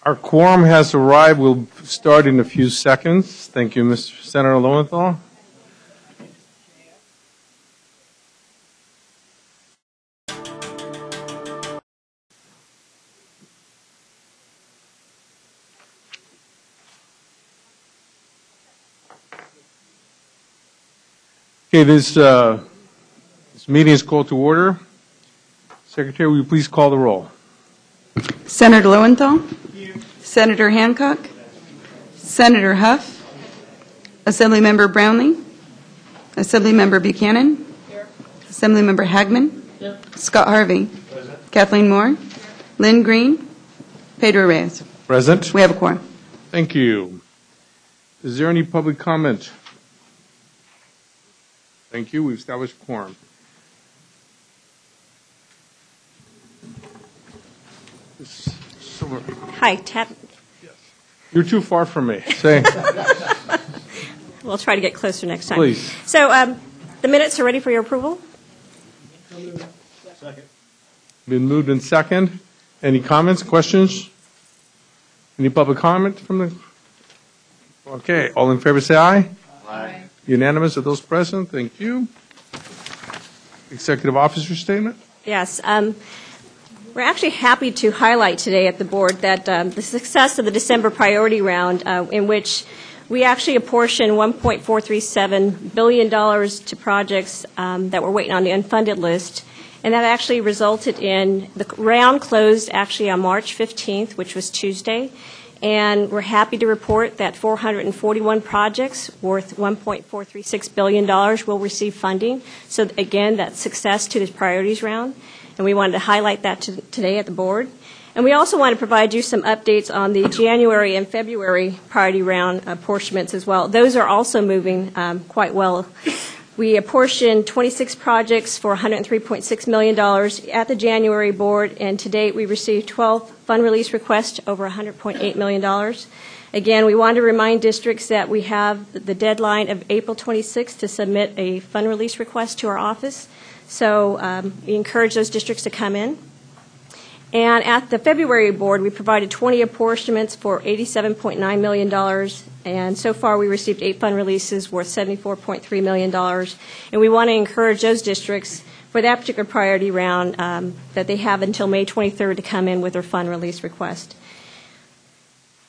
Our quorum has arrived. We'll start in a few seconds. Thank you, Mr. Senator Lowenthal. Okay, this meeting is called to order. Secretary, will you please call the roll? Senator Lowenthal. Here. Senator Hancock. Senator Huff. Assemblymember Brownlee. Assemblymember Buchanan. Here. Assemblymember Hagman. Here. Scott Harvey. Present. Kathleen Moore. Here. Lynn Green. Pedro Reyes. Present. We have a quorum. Thank you. Is there any public comment? Thank you. We've established quorum. Hi, Tab. Yes. You're too far from me. Say. We'll try to get closer next time. Please. So the minutes are ready for your approval. Second. Been moved in second. Any comments, questions? Any public comment from the? Okay. All in favor, say aye. Aye. Unanimous of those present. Thank you. Executive Officer statement. Yes. We're actually happy to highlight today at the board that the success of the December priority round, in which we actually apportioned $1.437 billion to projects that were waiting on the unfunded list, and that actually resulted in the round closed actually on March 15th, which was Tuesday, and we're happy to report that 441 projects worth $1.436 billion will receive funding. So again, that's success to this priorities round. And we wanted to highlight that today at the board. And we also want to provide you some updates on the January and February priority round apportionments as well. Those are also moving quite well. We apportioned 26 projects for $103.6 million at the January board, and to date we received 12 fund release requests over $100.8 million. Again, we want to remind districts that we have the deadline of April 26th to submit a fund release request to our office. So we encourage those districts to come in. And at the February board, we provided 20 apportionments for $87.9 million. And so far, we received 8 fund releases worth $74.3 million. And we want to encourage those districts for that particular priority round that they have until May 23rd to come in with their fund release request.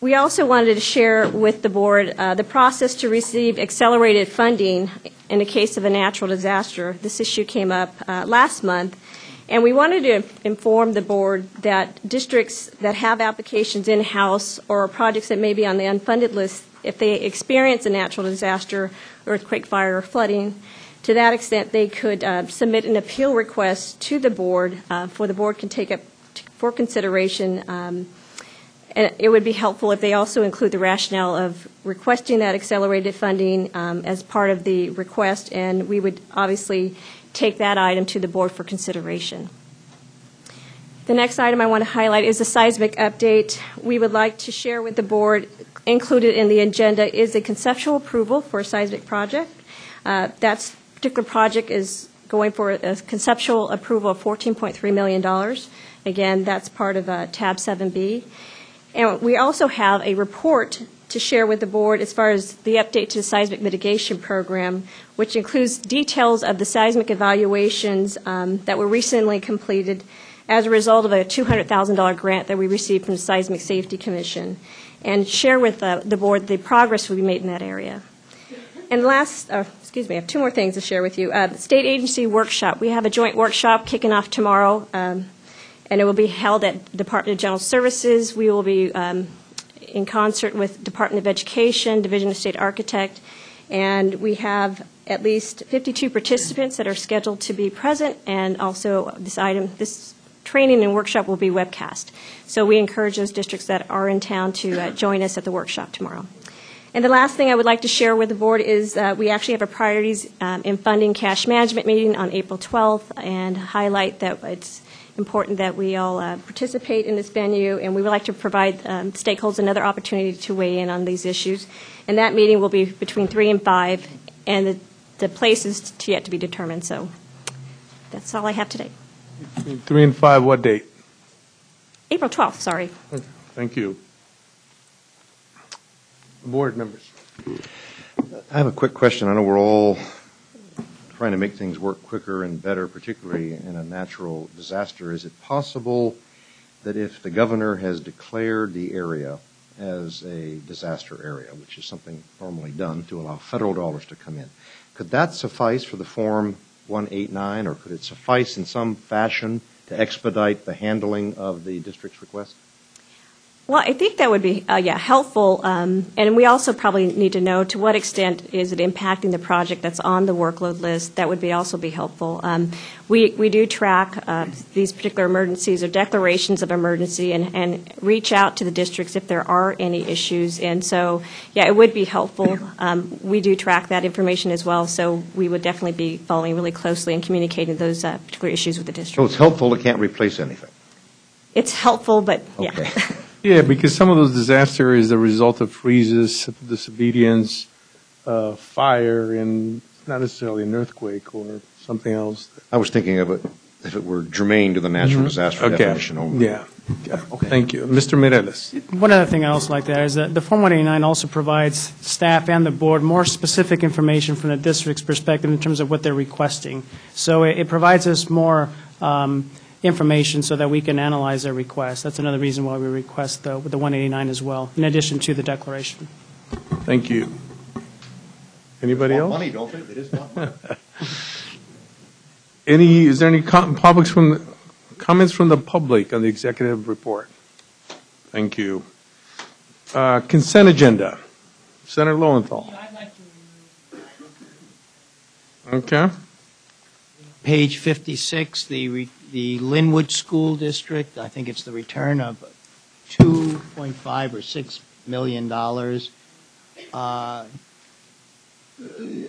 We also wanted to share with the board the process to receive accelerated funding in the case of a natural disaster. This issue came up last month, and we wanted to inform the board that districts that have applications in-house or projects that may be on the unfunded list, if they experience a natural disaster, earthquake, fire, or flooding, to that extent they could submit an appeal request to the board for the board can take up for consideration. And it would be helpful if they also include the rationale of requesting that accelerated funding as part of the request, and we would obviously take that item to the board for consideration. The next item I want to highlight is a seismic update. We would like to share with the board, included in the agenda, is a conceptual approval for a seismic project. That particular project is going for a conceptual approval of $14.3 million. Again, that's part of tab 7B. And we also have a report to share with the board as far as the update to the Seismic Mitigation Program, which includes details of the seismic evaluations that were recently completed as a result of a $200,000 grant that we received from the Seismic Safety Commission, and share with the board the progress we've made in that area. And last, I have 2 more things to share with you. The state agency workshop. We have a joint workshop kicking off tomorrow. And it will be held at Department of General Services. We will be in concert with Department of Education, Division of State Architect, and we have at least 52 participants that are scheduled to be present, and also this training and workshop will be webcast. So we encourage those districts that are in town to join us at the workshop tomorrow. And the last thing I would like to share with the board is we actually have a priorities in funding cash management meeting on April 12th, and highlight that it's important that we all participate in this venue, and we would like to provide stakeholders another opportunity to weigh in on these issues. And that meeting will be between 3 and 5, and the place is yet to be determined. So that's all I have today. Between 3 and 5, what date? April 12th, sorry. Okay, thank you. Board members. I have a quick question. I know we're all trying to make things work quicker and better, particularly in a natural disaster. Is it possible that if the governor has declared the area as a disaster area, which is something normally done to allow federal dollars to come in, could that suffice for the Form 189, or could it suffice in some fashion to expedite the handling of the district's request? Well, I think that would be, helpful. And we also probably need to know to what extent is it impacting the project that's on the workload list. That would also be helpful. We do track these particular emergencies or declarations of emergency and reach out to the districts if there are any issues. And so, it would be helpful. We do track that information as well, so we would definitely be following really closely and communicating those particular issues with the district. So it's helpful, it can't replace anything? It's helpful, but Okay. Yeah, because some of those disasters are the result of freezes, disobedience, fire, and not necessarily an earthquake or something else. I was thinking of it if it were germane to the natural disaster definition only. Yeah. Okay. Thank you. Mr. Mireles. One other thing I also like to add is that the Form 189 also provides staff and the board more specific information from the district's perspective in terms of what they're requesting. So it provides us more information so that we can analyze their request. That's another reason why we request the 189 as well, in addition to the declaration. Thank you. Anybody else? Money, don't they? It is not money. Is there any comments from the public on the executive report? Thank you. Consent agenda. Senator Lowenthal. Okay. Page 56, the Linwood School District, I think it's the return of $2.5 or $6 million.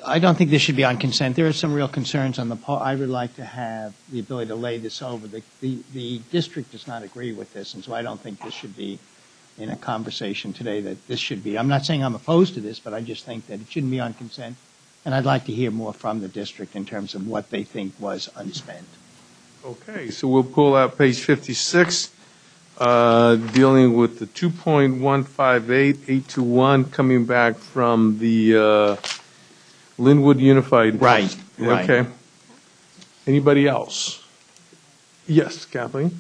I don't think this should be on consent. There are some real concerns on the part. I would like to have the ability to lay this over. The district does not agree with this, and so I don't think this should be in a conversation today that this should be. I'm not saying I'm opposed to this, but I just think that it shouldn't be on consent. And I'd like to hear more from the district in terms of what they think was unspent. Okay, so we'll pull out page 56, dealing with the 2.158821 coming back from the Linwood Unified. Right. Okay. Anybody else? Yes, Kathleen?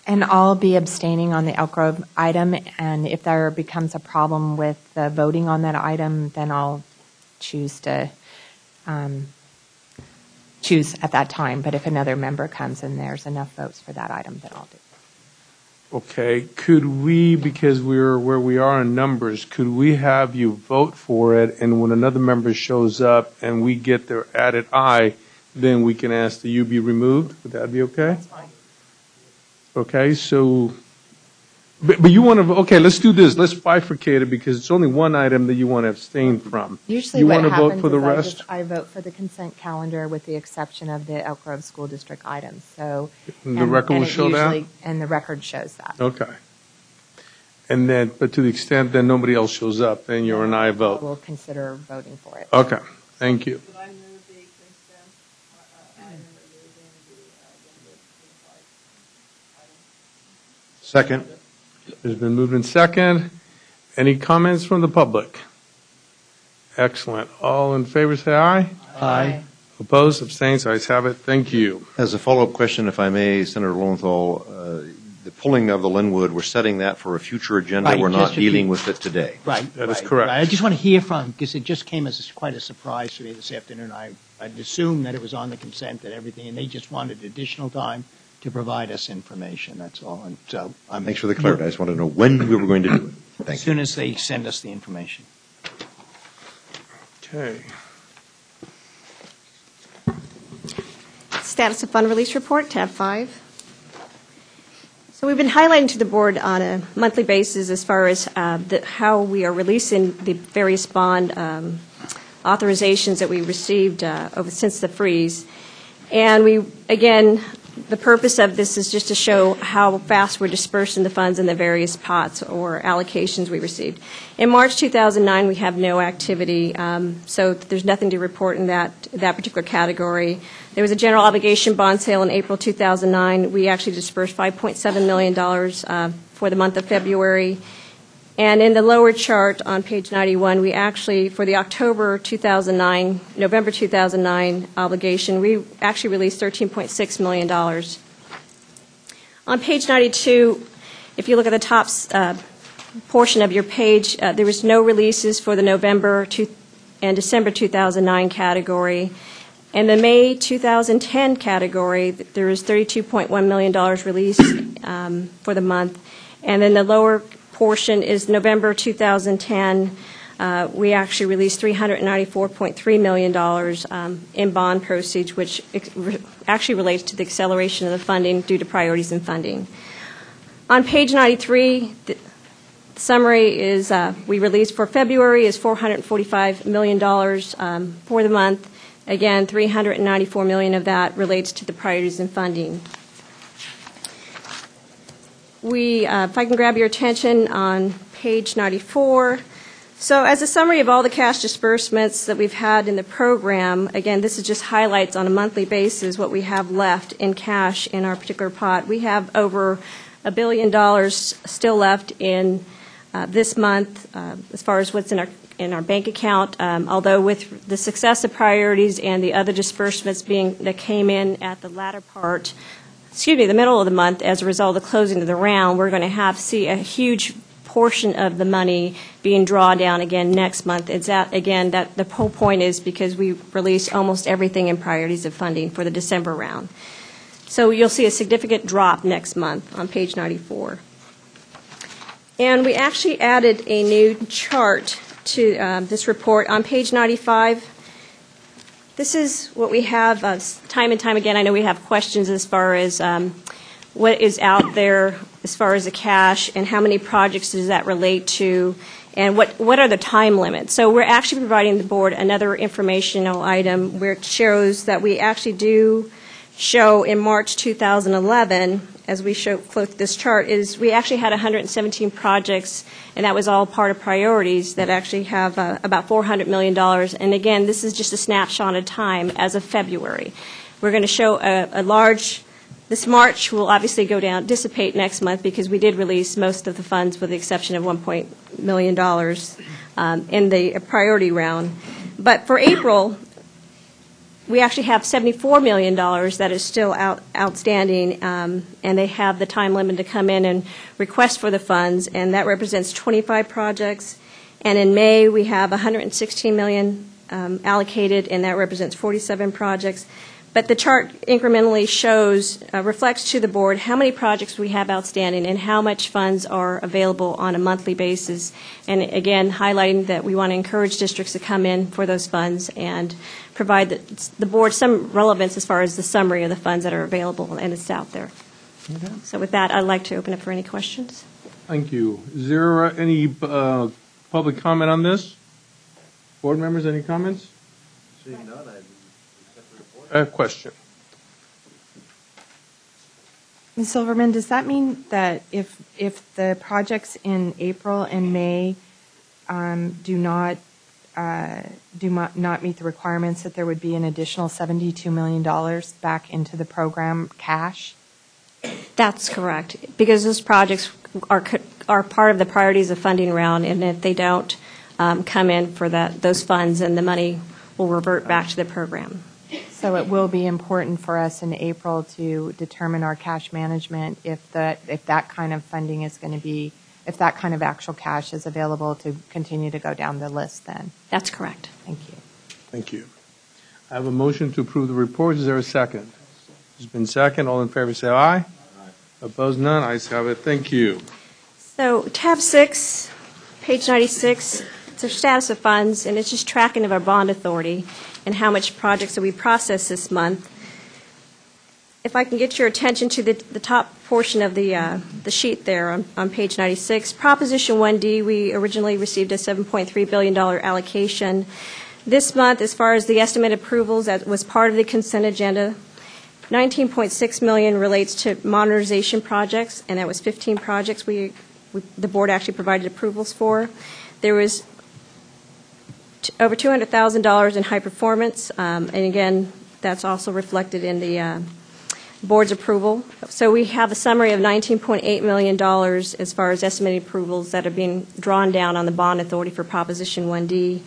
And I'll be abstaining on the Elk Grove item, and if there becomes a problem with the voting on that item, then I'll choose to choose at that time. But if another member comes and there's enough votes for that item, then I'll do. Okay, could we, because we're where we are in numbers, could we have you vote for it, and when another member shows up and we get their added aye, then we can ask that you be removed? Would that be okay? That's fine. Okay, so, but you want to, okay, let's do this. Let's bifurcate it because it's only one item that you want to abstain from. Usually you what want to happens vote for the is rest? I vote for the consent calendar with the exception of the Elk Grove School District items. So, And the record will show that? And the record shows that. Okay. And then, but to the extent that nobody else shows up, then you're an aye I vote. will consider voting for it. Okay, thank you. Second. It's been moved in second. Any comments from the public? Excellent. All in favor, say aye. Aye. Opposed, abstained, ayes have it. Thank you. As a follow-up question, if I may, Senator Lowenthal, the pulling of the Linwood, we're setting that for a future agenda. Right, We're not just a dealing few- with it today. Right. That is right, correct. right. I just want to hear from, because it just came as quite a surprise to me this afternoon. I'd assumed that it was on the consent and everything, and they just wanted additional time to provide us information, that's all. And so Thanks for the clarity. I just wanted to know when we were going to do it. as Thank you. soon as they send us the information. Okay. Status of fund release report, tab 5. So we've been highlighting to the board on a monthly basis as far as how we are releasing the various bond authorizations that we received since the freeze. And we, again, the purpose of this is just to show how fast we're dispersing the funds in the various pots or allocations we received. In March 2009, we have no activity, so there's nothing to report in that particular category. There was a general obligation bond sale in April 2009. We actually dispersed $5.7 million for the month of February. And in the lower chart on page 91, we actually, for the November 2009 obligation, we actually released $13.6 million. On page 92, if you look at the top portion of your page, there was no releases for the November and December 2009 category. In the May 2010 category, there was $32.1 million released for the month. And then the lower portion is November 2010. We actually released $394.3 million in bond proceeds, which actually relates to the acceleration of the funding due to priorities in funding. On page 93, the summary is we released for February is $445 million for the month. Again, $394 million of that relates to the priorities in funding. If I can grab your attention on page 94. So as a summary of all the cash disbursements that we've had in the program, again, this is just highlights on a monthly basis what we have left in cash in our particular pot. We have over $1 billion still left in this month as far as what's in our bank account, although with the success of priorities and the other disbursements that came in at the latter part, the middle of the month as a result of the closing of the round, we're going to see a huge portion of the money being drawn down again next month. It's that the whole point is because we release almost everything in priorities of funding for the December round. So you'll see a significant drop next month on page 94. And we actually added a new chart to this report on page 95. This is what we have time and time again. I know we have questions as far as what is out there as far as the cash and how many projects does that relate to and what are the time limits. So we're actually providing the board another informational item where it shows that we actually do show in March 2011, as we quote this chart, is we actually had 117 projects, and that was all part of priorities that actually have about $400 million. And again, this is just a snapshot of time as of February. We're going to show this March will obviously go down, dissipate next month because we did release most of the funds with the exception of $1 million in the priority round. But for April, we actually have $74 million that is still outstanding, and they have the time limit to come in and request for the funds, and that represents 25 projects. And in May, we have $116 million allocated, and that represents 47 projects. But the chart incrementally reflects to the board how many projects we have outstanding and how much funds are available on a monthly basis. And again, highlighting that we want to encourage districts to come in for those funds and provide the board some relevance as far as the summary of the funds that are available, and it's out there. Okay. So with that, I'd like to open up for any questions. Thank you. Is there any public comment on this? Board members, any comments? Seeing none, question. Ms. Silverman, does that mean that if the projects in April and May do not meet the requirements, that there would be an additional $72 million back into the program cash? That's correct, because those projects are part of the priorities of funding round, and if they don't come in for those funds, then the money will revert back to the program. So it will be important for us in April to determine our cash management if that kind of funding is going to be, if that kind of actual cash is available to continue to go down the list then. That's correct. Thank you. Thank you. I have a motion to approve the report. Is there a second? There's been second. All in favor say aye. Aye. Opposed, none. Ayes have it. Thank you. So tab 6, page 96, it's our status of funds, and it's just tracking of our bond authority and how much projects that we processed this month. If I can get your attention to the top portion of the sheet there on page 96, Proposition 1D, we originally received a $7.3 billion allocation. This month, as far as the estimated approvals, that was part of the consent agenda. $19.6 million relates to modernization projects, and that was 15 projects the board actually provided approvals for. There was over $200,000 in high performance, and again, that's also reflected in the board's approval. So we have a summary of $19.8 million as far as estimated approvals that are being drawn down on the bond authority for Proposition 1D.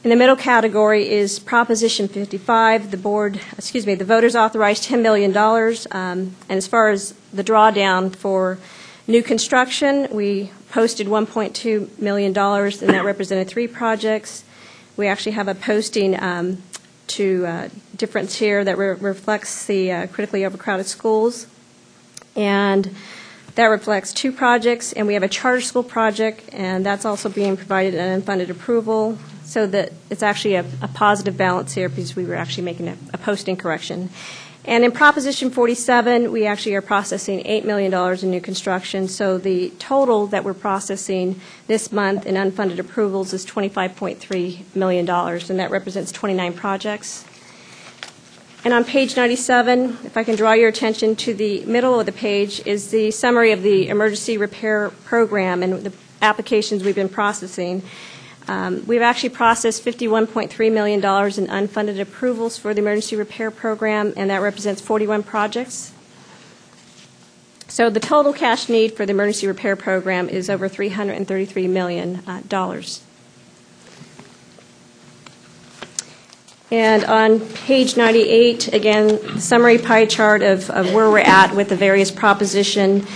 In the middle category is Proposition 55. The voters authorized $10 million. And as far as the drawdown for new construction, we posted $1.2 million, and that represented 3 projects. We actually have a posting difference here that reflects the critically overcrowded schools. And that reflects 2 projects, and we have a charter school project, and that's also being provided an unfunded approval, so that it's actually a positive balance here because we were actually making a posting correction. And in Proposition 47, we actually are processing $8 million in new construction, so the total that we're processing this month in unfunded approvals is $25.3 million, and that represents 29 projects. And on page 97, if I can draw your attention to the middle of the page, is the summary of the emergency repair program and the applications we've been processing. We've actually processed $51.3 million in unfunded approvals for the emergency repair program, and that represents 41 projects. So the total cash need for the emergency repair program is over $333 million. And on page 98, again, summary pie chart of where we're at with the various proposition.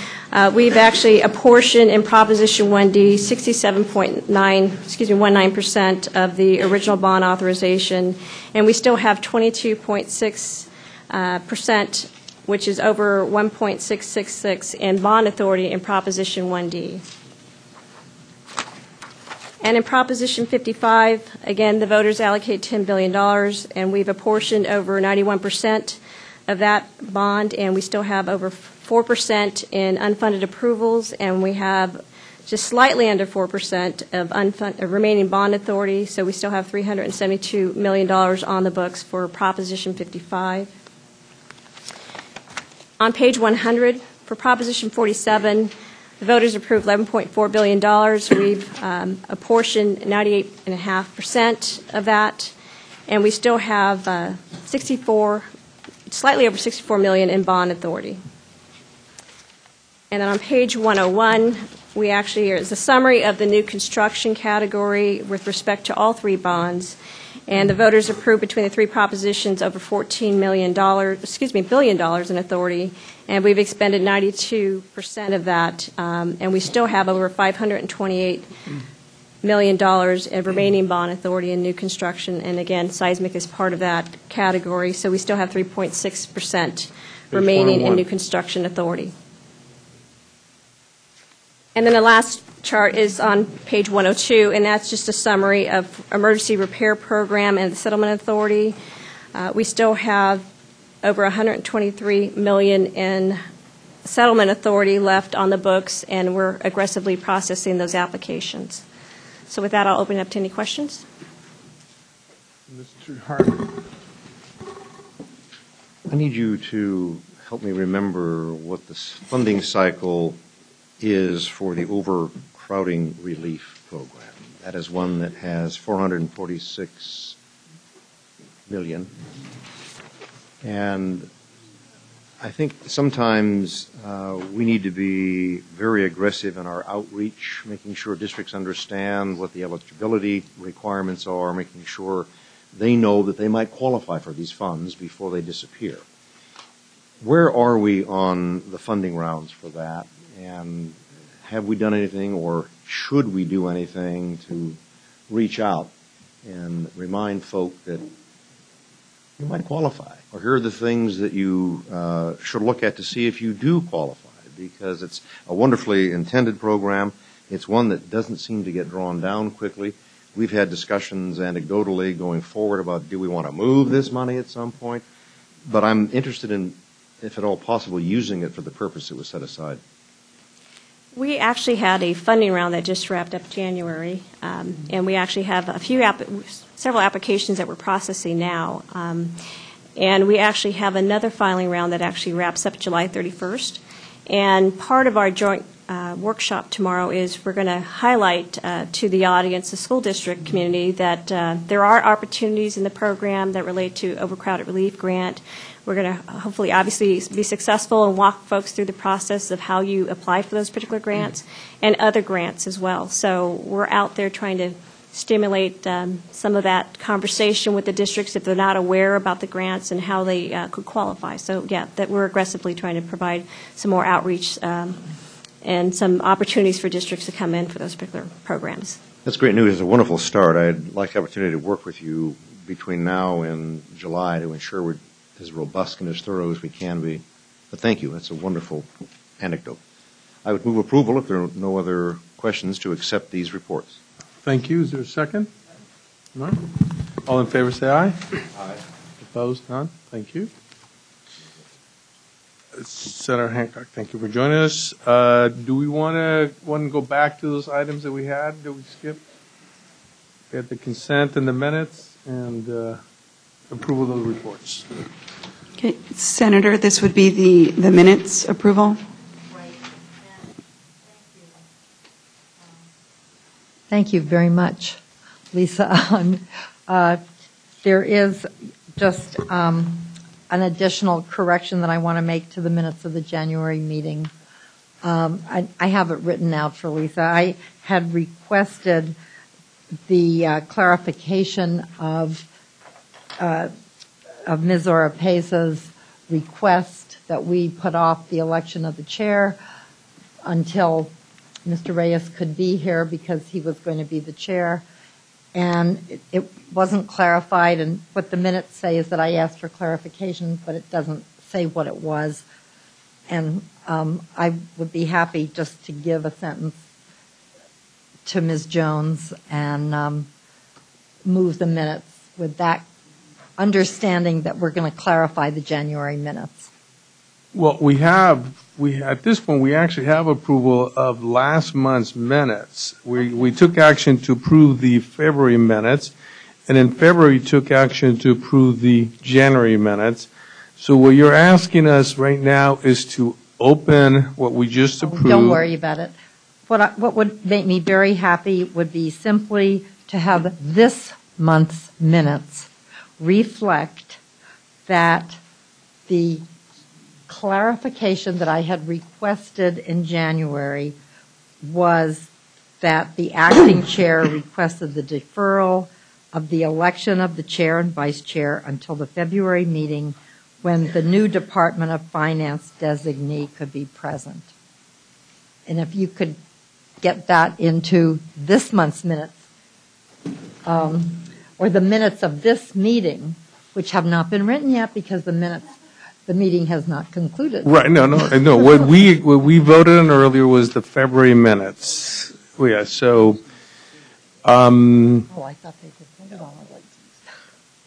We've actually apportioned in Proposition 1D 19% of the original bond authorization, and we still have 22.6%, which is over 1.666 in bond authority in Proposition 1D. And in Proposition 55, again, the voters allocate $10 billion, and we've apportioned over 91% of that bond, and we still have over 4% in unfunded approvals, and we have just slightly under 4% of remaining bond authority, so we still have $372 million on the books for Proposition 55. On page 100, for Proposition 47, the voters approved $11.4 billion. We've apportioned 98.5% of that, and we still have slightly over $64 million in bond authority. And then on page 101, we actually is a summary of the new construction category with respect to all 3 bonds. And the voters approved between the 3 propositions over $14 billion in authority, and we've expended 92% of that, and we still have over $528 million in remaining bond authority in new construction, and again, seismic is part of that category, so we still have 3.6% remaining in new construction authority. And then the last chart is on page 102, and that's just a summary of emergency repair program and the settlement authority. We still have over $123 million in settlement authority left on the books, and we're aggressively processing those applications. So with that, I'll open it up to any questions. Mr. Hart. I need you to help me remember what the funding cycle is for the overcrowding relief program. That is one that has $446 million. And I think sometimes we need to be very aggressive in our outreach, making sure districts understand what the eligibility requirements are, making sure they know that they might qualify for these funds before they disappear. Where are we on the funding rounds for that? And have we done anything, or should we do anything to reach out and remind folk that you might qualify? Or here are the things that you should look at to see if you do qualify, because it's a wonderfully intended program. It's one that doesn't seem to get drawn down quickly. We've had discussions anecdotally going forward about, do we want to move this money at some point? But I'm interested in, if at all possible, using it for the purpose it was set aside. We actually had a funding round that just wrapped up January, and we actually have several applications that we're processing now. And we actually have another filing round that actually wraps up July 31st. And part of our joint workshop tomorrow is we're going to highlight to the audience, the school district community, that there are opportunities in the program that relate to overcrowded relief grant. We're going to hopefully, obviously, be successful and walk folks through the process of how you apply for those particular grants and other grants as well. So we're out there trying to stimulate some of that conversation with the districts if they're not aware about the grants and how they could qualify. So, yeah, that we're aggressively trying to provide some more outreach and some opportunities for districts to come in for those particular programs. That's great news. It's a wonderful start. I'd like the opportunity to work with you between now and July to ensure we're as robust and as thorough as we can be. But thank you. That's a wonderful anecdote. I would move approval if there are no other questions to accept these reports. Thank you. Is there a second? No? All in favor, say aye. Aye. Opposed? None? Thank you. Senator Hancock, thank you for joining us. Do we want to go back to those items that we had that we skipped? We had the consent and the minutes and approval of those reports. Okay, Senator, this would be the minutes approval. Thank you very much, Lisa. There is just an additional correction that I want to make to the minutes of the January meeting. I have it written out for Lisa. I had requested the clarification of Ms. Oropeza's request that we put off the election of the chair until Mr. Reyes could be here because he was going to be the chair. And it wasn't clarified, and what the minutes say is that I asked for clarification, but it doesn't say what it was. And I would be happy just to give a sentence to Ms. Jones and move the minutes with that understanding that we're going to clarify the January minutes. Well, at this point, we actually have approval of last month's minutes. We took action to approve the February minutes, and in February took action to approve the January minutes. So what you're asking us right now is to open what we just approved. Don't worry about it. What would make me very happy would be simply to have this month's minutes reflect that the clarification that I had requested in January was that the acting chair requested the deferral of the election of the chair and vice chair until the February meeting when the new Department of Finance designee could be present. And if you could get that into this month's minutes, or the minutes of this meeting, which have not been written yet because the meeting has not concluded. Right, no. What we voted on earlier was the February minutes. Yeah, so. I thought they just voted on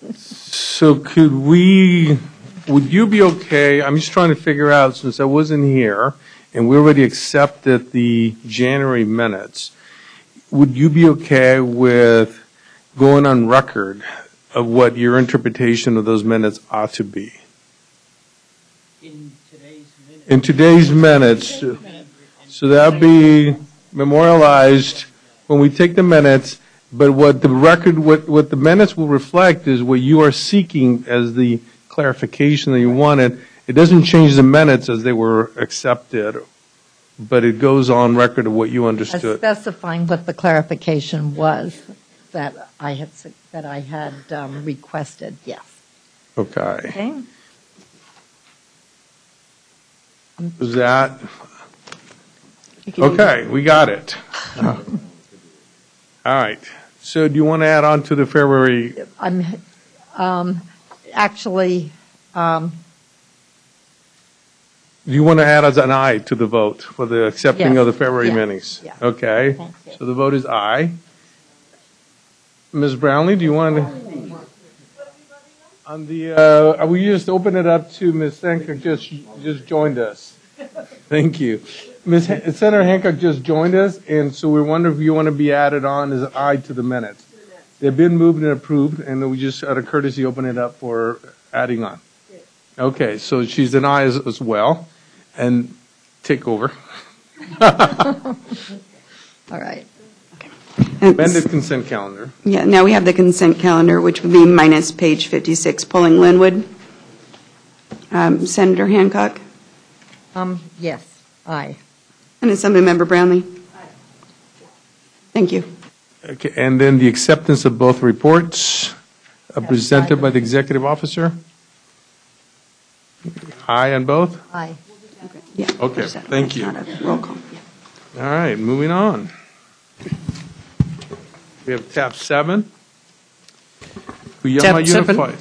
it. So would you be okay, I'm just trying to figure out, since I wasn't here, and we already accepted the January minutes, would you be okay with going on record of what your interpretation of those minutes ought to be? In today's minutes. So that would be memorialized when we take the minutes, but what the record, what the minutes will reflect is what you are seeking as the clarification that you wanted. It doesn't change the minutes as they were accepted, but it goes on record of what you understood. Specifying what the clarification was that I had requested, yes. Okay. Was that? Okay, we got it. All right. So do you want to add on to the February? Actually. Do you want to add as an aye to the vote for the accepting of the February minutes? Yeah. Okay. So the vote is aye. Ms. Brownlee, do you want to? On the, we just open it up to Ms. Hancock just joined us. Thank you. Senator Hancock just joined us, and so we wonder if you want to be added on as an aye to the minutes. They've been moved and approved, and we just out of courtesy open it up for adding on. Okay, so she's an aye as well, and take over. All right. Amended consent calendar. Yeah, now we have the consent calendar, which would be minus page 56, pulling Linwood. Senator Hancock Yes, aye. and Assemblymember Brownlee. Thank you. Okay, and then the acceptance of both reports presented by the executive officer. Aye on both? Aye. Yeah. Okay, thank you. Not a roll call. All right, moving on. We have tab 7. CUYAMA Tab 7. Unified.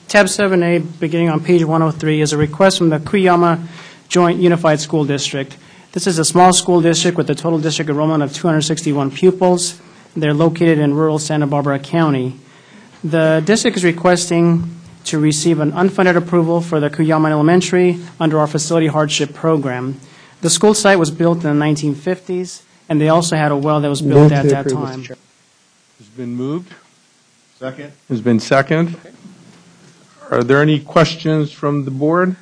Tab 7A, beginning on page 103, is a request from the CUYAMA Joint Unified School District. This is a small school district with a total district enrollment of 261 pupils. They're located in rural Santa Barbara County. The district is requesting to receive an unfunded approval for the CUYAMA Elementary under our facility hardship program. The school site was built in the 1950s, and they also had a well that was built at that time. It's been moved. Second. It's been seconded. Are there any questions from the board?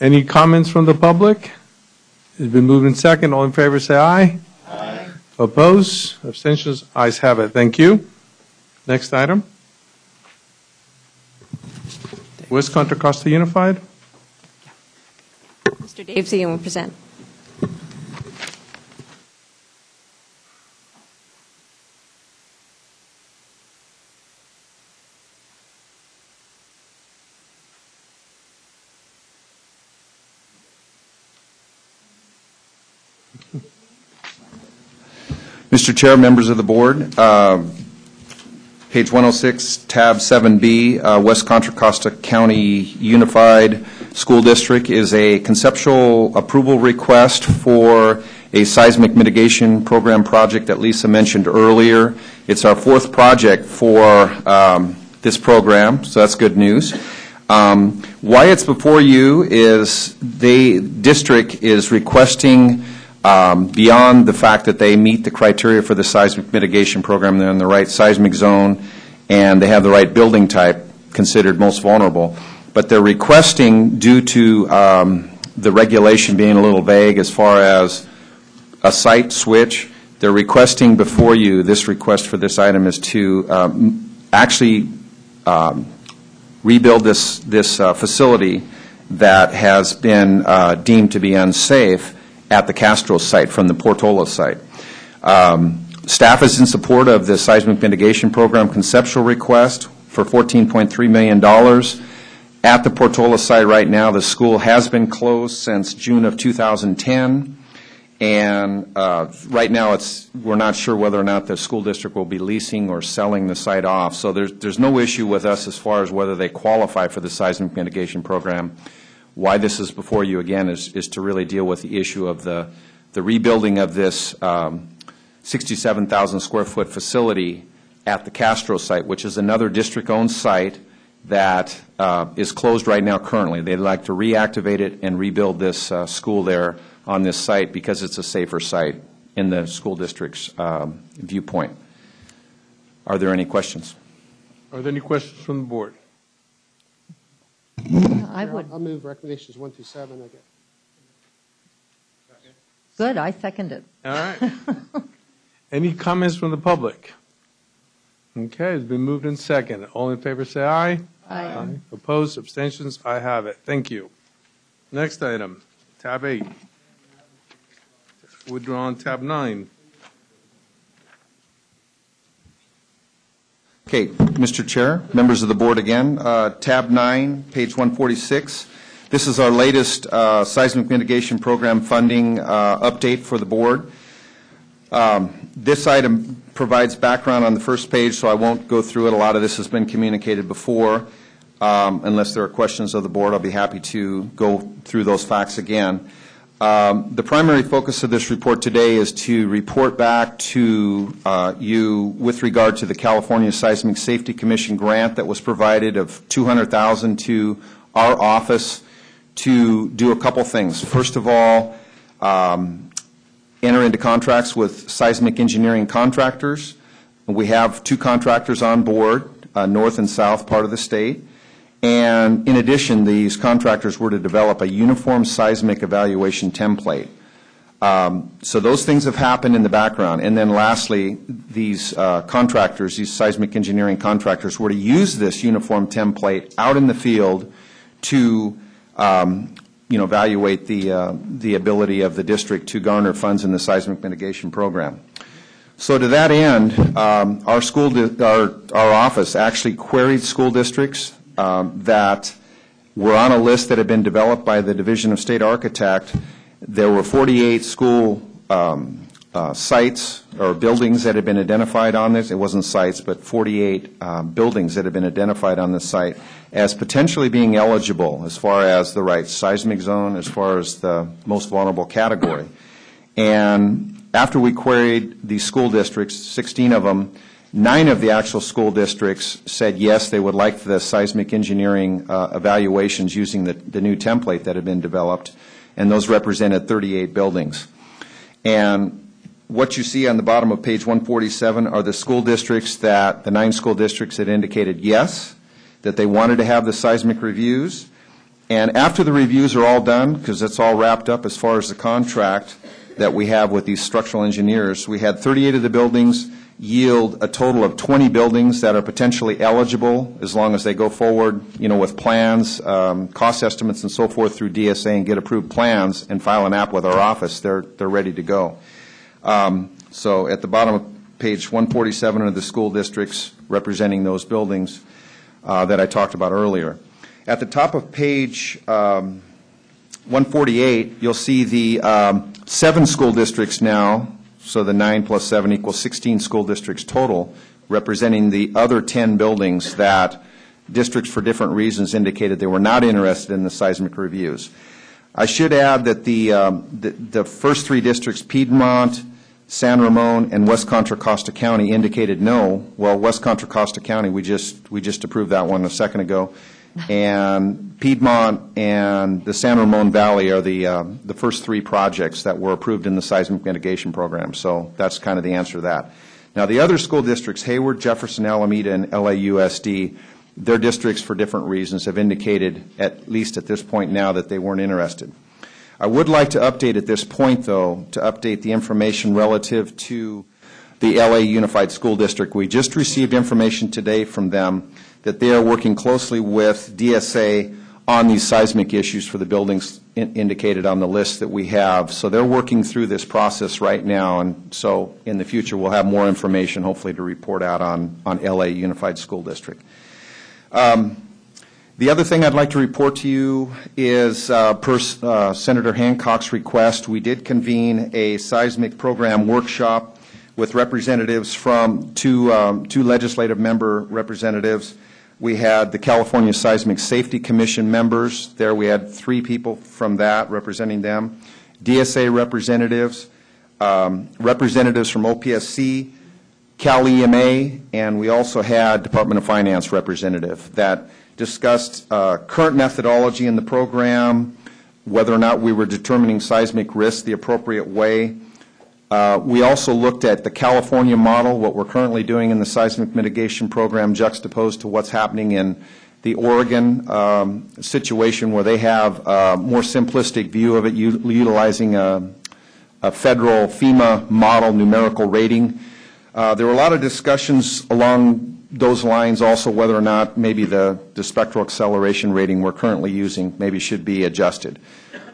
Any comments from the public? It's been moved and second. All in favor, say aye. Aye. Oppose? Abstentions? Ayes have it. Thank you. Next item. West Contra Costa Unified. Mr. Dave Zian will present. Mr. Chair, members of the board, page 106, tab 7B, West Contra Costa County Unified School District is a conceptual approval request for a seismic mitigation program project that Lisa mentioned earlier. It's our 4th project for this program, so that's good news. Why it's before you is the district is requesting beyond the fact that they meet the criteria for the seismic mitigation program, they're in the right seismic zone, and they have the right building type considered most vulnerable. But they're requesting, due to the regulation being a little vague as far as a site switch, they're requesting before you, this request for this item is to actually rebuild this facility that has been deemed to be unsafe at the Castro site from the Portola site. Staff is in support of the Seismic Mitigation Program conceptual request for $14.3 million. At the Portola site right now, the school has been closed since June of 2010, and right now we're not sure whether or not the school district will be leasing or selling the site off. So there's no issue with us as far as whether they qualify for the Seismic Mitigation Program. Why this is before you, again, is to really deal with the issue of the rebuilding of this 67,000 square foot facility at the Castro site, which is another district-owned site that is closed right now currently. They'd like to reactivate it and rebuild this school there on this site because it's a safer site in the school district's viewpoint. Are there any questions? Are there any questions from the board? I would. I'll move recommendations 1 through 7, I guess. Good, I second it. All right. Any comments from the public? Okay, it's been moved and second. All in favor, say aye. Aye. Opposed, abstentions, I have it. Thank you. Next item, tab 8. Withdrawn, tab 9. Okay, Mr. Chair, members of the board again, tab 9, page 146. This is our latest seismic mitigation program funding update for the board. This item provides background on the first page, so I won't go through it. A lot of this has been communicated before. Unless there are questions of the board, I'll be happy to go through those facts again. The primary focus of this report today is to report back to you with regard to the California Seismic Safety Commission grant that was provided of $200,000 to our office to do a couple things. First of all, enter into contracts with seismic engineering contractors. We have 2 contractors on board, north and south part of the state. And in addition, these contractors were to develop a uniform seismic evaluation template. So those things have happened in the background. And then lastly, these contractors, these seismic engineering contractors, were to use this uniform template out in the field to evaluate the ability of the district to garner funds in the seismic mitigation program. So to that end, our office actually queried school districts that were on a list that had been developed by the Division of State Architect. There were 48 school sites or buildings that had been identified on this. It wasn't sites, but 48 buildings that had been identified on this site as potentially being eligible as far as the right seismic zone, as far as the most vulnerable category. And after we queried the school districts, 16 of them, 9 of the actual school districts said yes, they would like the seismic engineering evaluations using the new template that had been developed, and those represented 38 buildings. And what you see on the bottom of page 147 are the school districts the 9 school districts that indicated yes, that they wanted to have the seismic reviews. And after the reviews are all done, because it's all wrapped up as far as the contract that we have with these structural engineers, we had 38 of the buildings yield a total of 20 buildings that are potentially eligible as long as they go forward, with plans, cost estimates and so forth through DSA and get approved plans and file an app with our office. They're ready to go. So at the bottom of page 147 are the school districts representing those buildings that I talked about earlier. At the top of page 148, you'll see the 7 school districts now. So the 9 plus 7 equals 16 school districts total, representing the other 10 buildings that districts for different reasons indicated they were not interested in the seismic reviews. I should add that the first 3 districts, Piedmont, San Ramon, and West Contra Costa County, indicated no. Well, West Contra Costa County, we just approved that one a second ago. And Piedmont and the San Ramon Valley are the first 3 projects that were approved in the seismic mitigation program. So that's kind of the answer to that. Now, the other school districts, Hayward, Jefferson, Alameda, and LAUSD, their districts for different reasons have indicated, at least at this point now, that they weren't interested. I would like to update at this point, though, to update the information relative to the LA Unified School District. We just received information today from them that they are working closely with DSA on these seismic issues for the buildings indicated on the list that we have. So they're working through this process right now, and so in the future we'll have more information hopefully to report out on LA Unified School District. The other thing I'd like to report to you is per Senator Hancock's request, we did convene a seismic program workshop with representatives from two legislative member representatives. We had the California Seismic Safety Commission members. There we had 3 people from that representing them. DSA representatives, representatives from OPSC, CUYAMA, and we also had Department of Finance representative that discussed current methodology in the program, whether or not we were determining seismic risk the appropriate way. We also looked at the California model, what we're currently doing in the seismic mitigation program, juxtaposed to what's happening in the Oregon situation, where they have a more simplistic view of it, utilizing a federal FEMA model numerical rating. There were a lot of discussions along those lines also, whether or not maybe the spectral acceleration rating we're currently using maybe should be adjusted.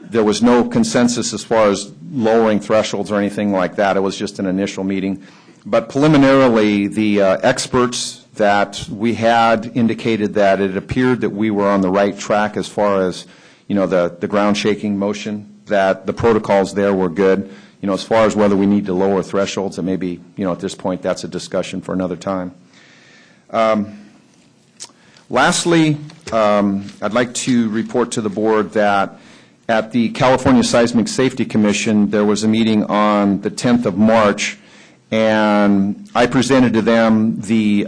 There was no consensus as far as lowering thresholds or anything like that. It was just an initial meeting. But preliminarily, the experts that we had indicated that it appeared that we were on the right track as far as, the ground shaking motion, that the protocols there were good. As far as whether we need to lower thresholds, and maybe, at this point, that's a discussion for another time. Lastly, I'd like to report to the board that at the California Seismic Safety Commission, there was a meeting on the 10th of March, and I presented to them the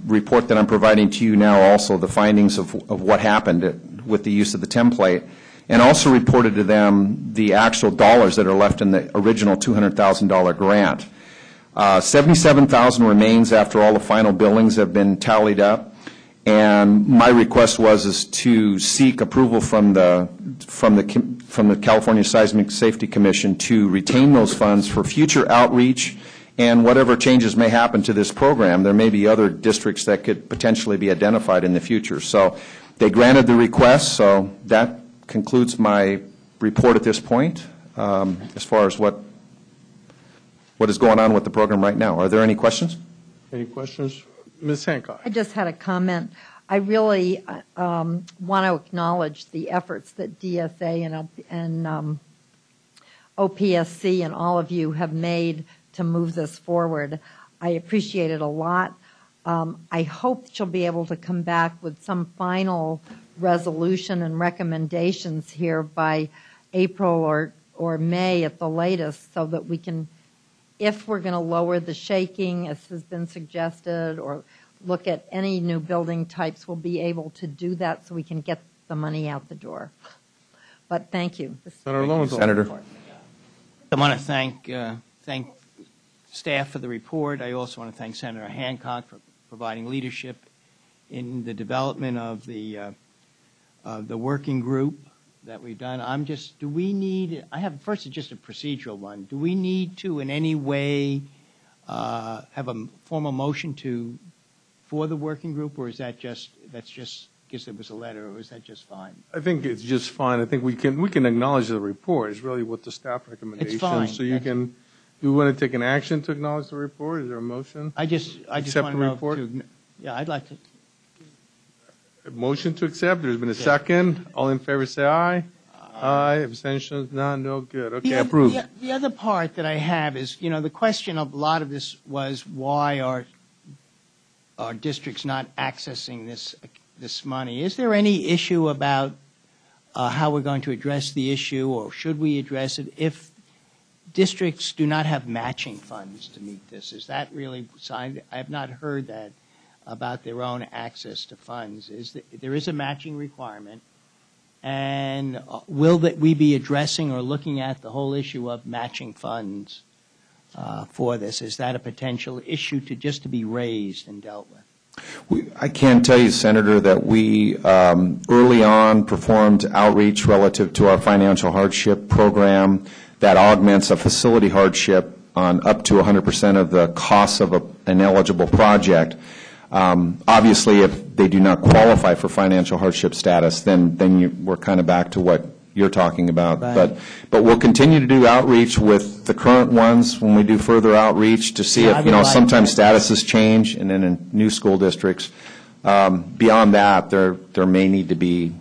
report that I'm providing to you now, also the findings of what happened with the use of the template, and also reported to them the actual dollars that are left in the original $200,000 grant. $77,000 remains after all the final billings have been tallied up. And my request was to seek approval from the from the California Seismic Safety Commission to retain those funds for future outreach and whatever changes may happen to this program. There may be other districts that could potentially be identified in the future. So they granted the request, so that concludes my report at this point as far as what is going on with the program right now. Are there any questions? Any questions? Ms. Hancock? I just had a comment. I really want to acknowledge the efforts that DSA and OPSC and all of you have made to move this forward. I appreciate it a lot. I hope that you'll be able to come back with some final resolution and recommendations here by April or May at the latest, so that we can, if we're going to lower the shaking, as has been suggested, or look at any new building types, we'll be able to do that so we can get the money out the door. But thank you. Senator Lowenthal. Senator. I want to thank staff for the report. I also want to thank Senator Hancock for providing leadership in the development of the working group that we've done. do we need, first it's just a procedural one. Do we need to in any way have a formal motion for the working group, or is that's just because there was a letter, or is that just fine? I think it's just fine. I think we can acknowledge the report. It's really what the staff recommendation. It's fine. So you want to take an action to acknowledge the report? Is there a motion? I just want to know yeah, I'd like to. A motion to accept. There's been a second. All in favor say aye. Aye. Abstentions? None. No good. Okay, approved. The other part that I have is, the question of a lot of this was why are districts not accessing this money? Is there any issue about how we're going to address the issue, or should we address it if districts do not have matching funds to meet this? Is that really signed? I have not heard that about their own access to funds. There is a matching requirement, and will we be addressing or looking at the whole issue of matching funds for this? Is that a potential issue to be raised and dealt with? I can tell you, Senator, that we early on performed outreach relative to our financial hardship program that augments a facility hardship on up to 100% of the costs of an eligible project. Obviously, if they do not qualify for financial hardship status, then we're kind of back to what you're talking about. Right. But we'll continue to do outreach with the current ones when we do further outreach to see if, sometimes statuses change, and then in new school districts. Beyond that, there may need to be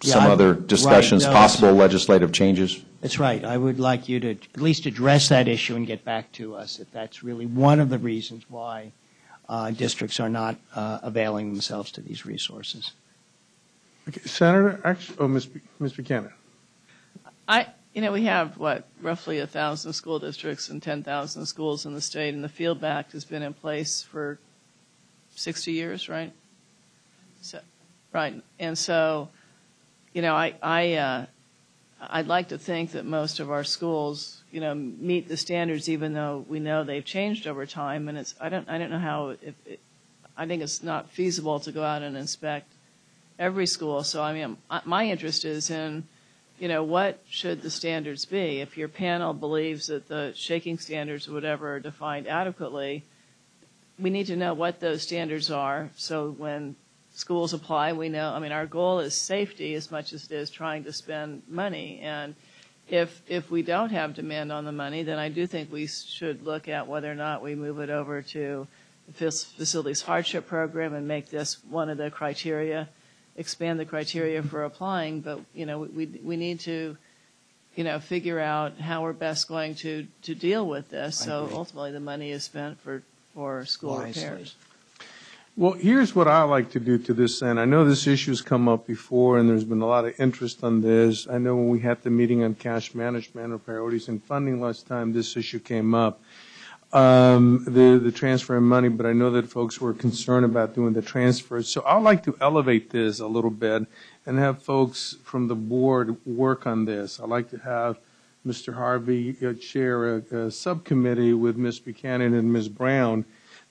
some other discussions, possible legislative changes. That's right. I would like you to at least address that issue and get back to us if that's really one of the reasons why districts are not availing themselves to these resources. Okay, Senator, Ms. Buchanan. We have, roughly 1,000 school districts and 10,000 schools in the state, and the Field Act has been in place for 60 years, right? Right. And so, I'd like to think that most of our schools, meet the standards, even though we know they've changed over time. And I don't know how. I think it's not feasible to go out and inspect every school. So my interest is in, what should the standards be? If your panel believes that the shaking standards or whatever are defined adequately, we need to know what those standards are. So when schools apply, we know. Our goal is safety as much as it is trying to spend money. And if we don't have demand on the money, then I do think we should look at whether or not we move it over to the Facilities Hardship Program and make this one of the criteria, expand the criteria for applying. But, we need to, figure out how we're best going to deal with this. So ultimately the money is spent for school repairs. Well, here's what I like to do to this end. I know this issue's come up before, and there's been a lot of interest on this. I know when we had the meeting on cash management or priorities and funding last time, this issue came up, the transfer of money, but I know that folks were concerned about doing the transfers. So I'd like to elevate this a little bit and have folks from the board work on this. I'd like to have Mr. Harvey chair a subcommittee with Ms. Buchanan and Ms. Brown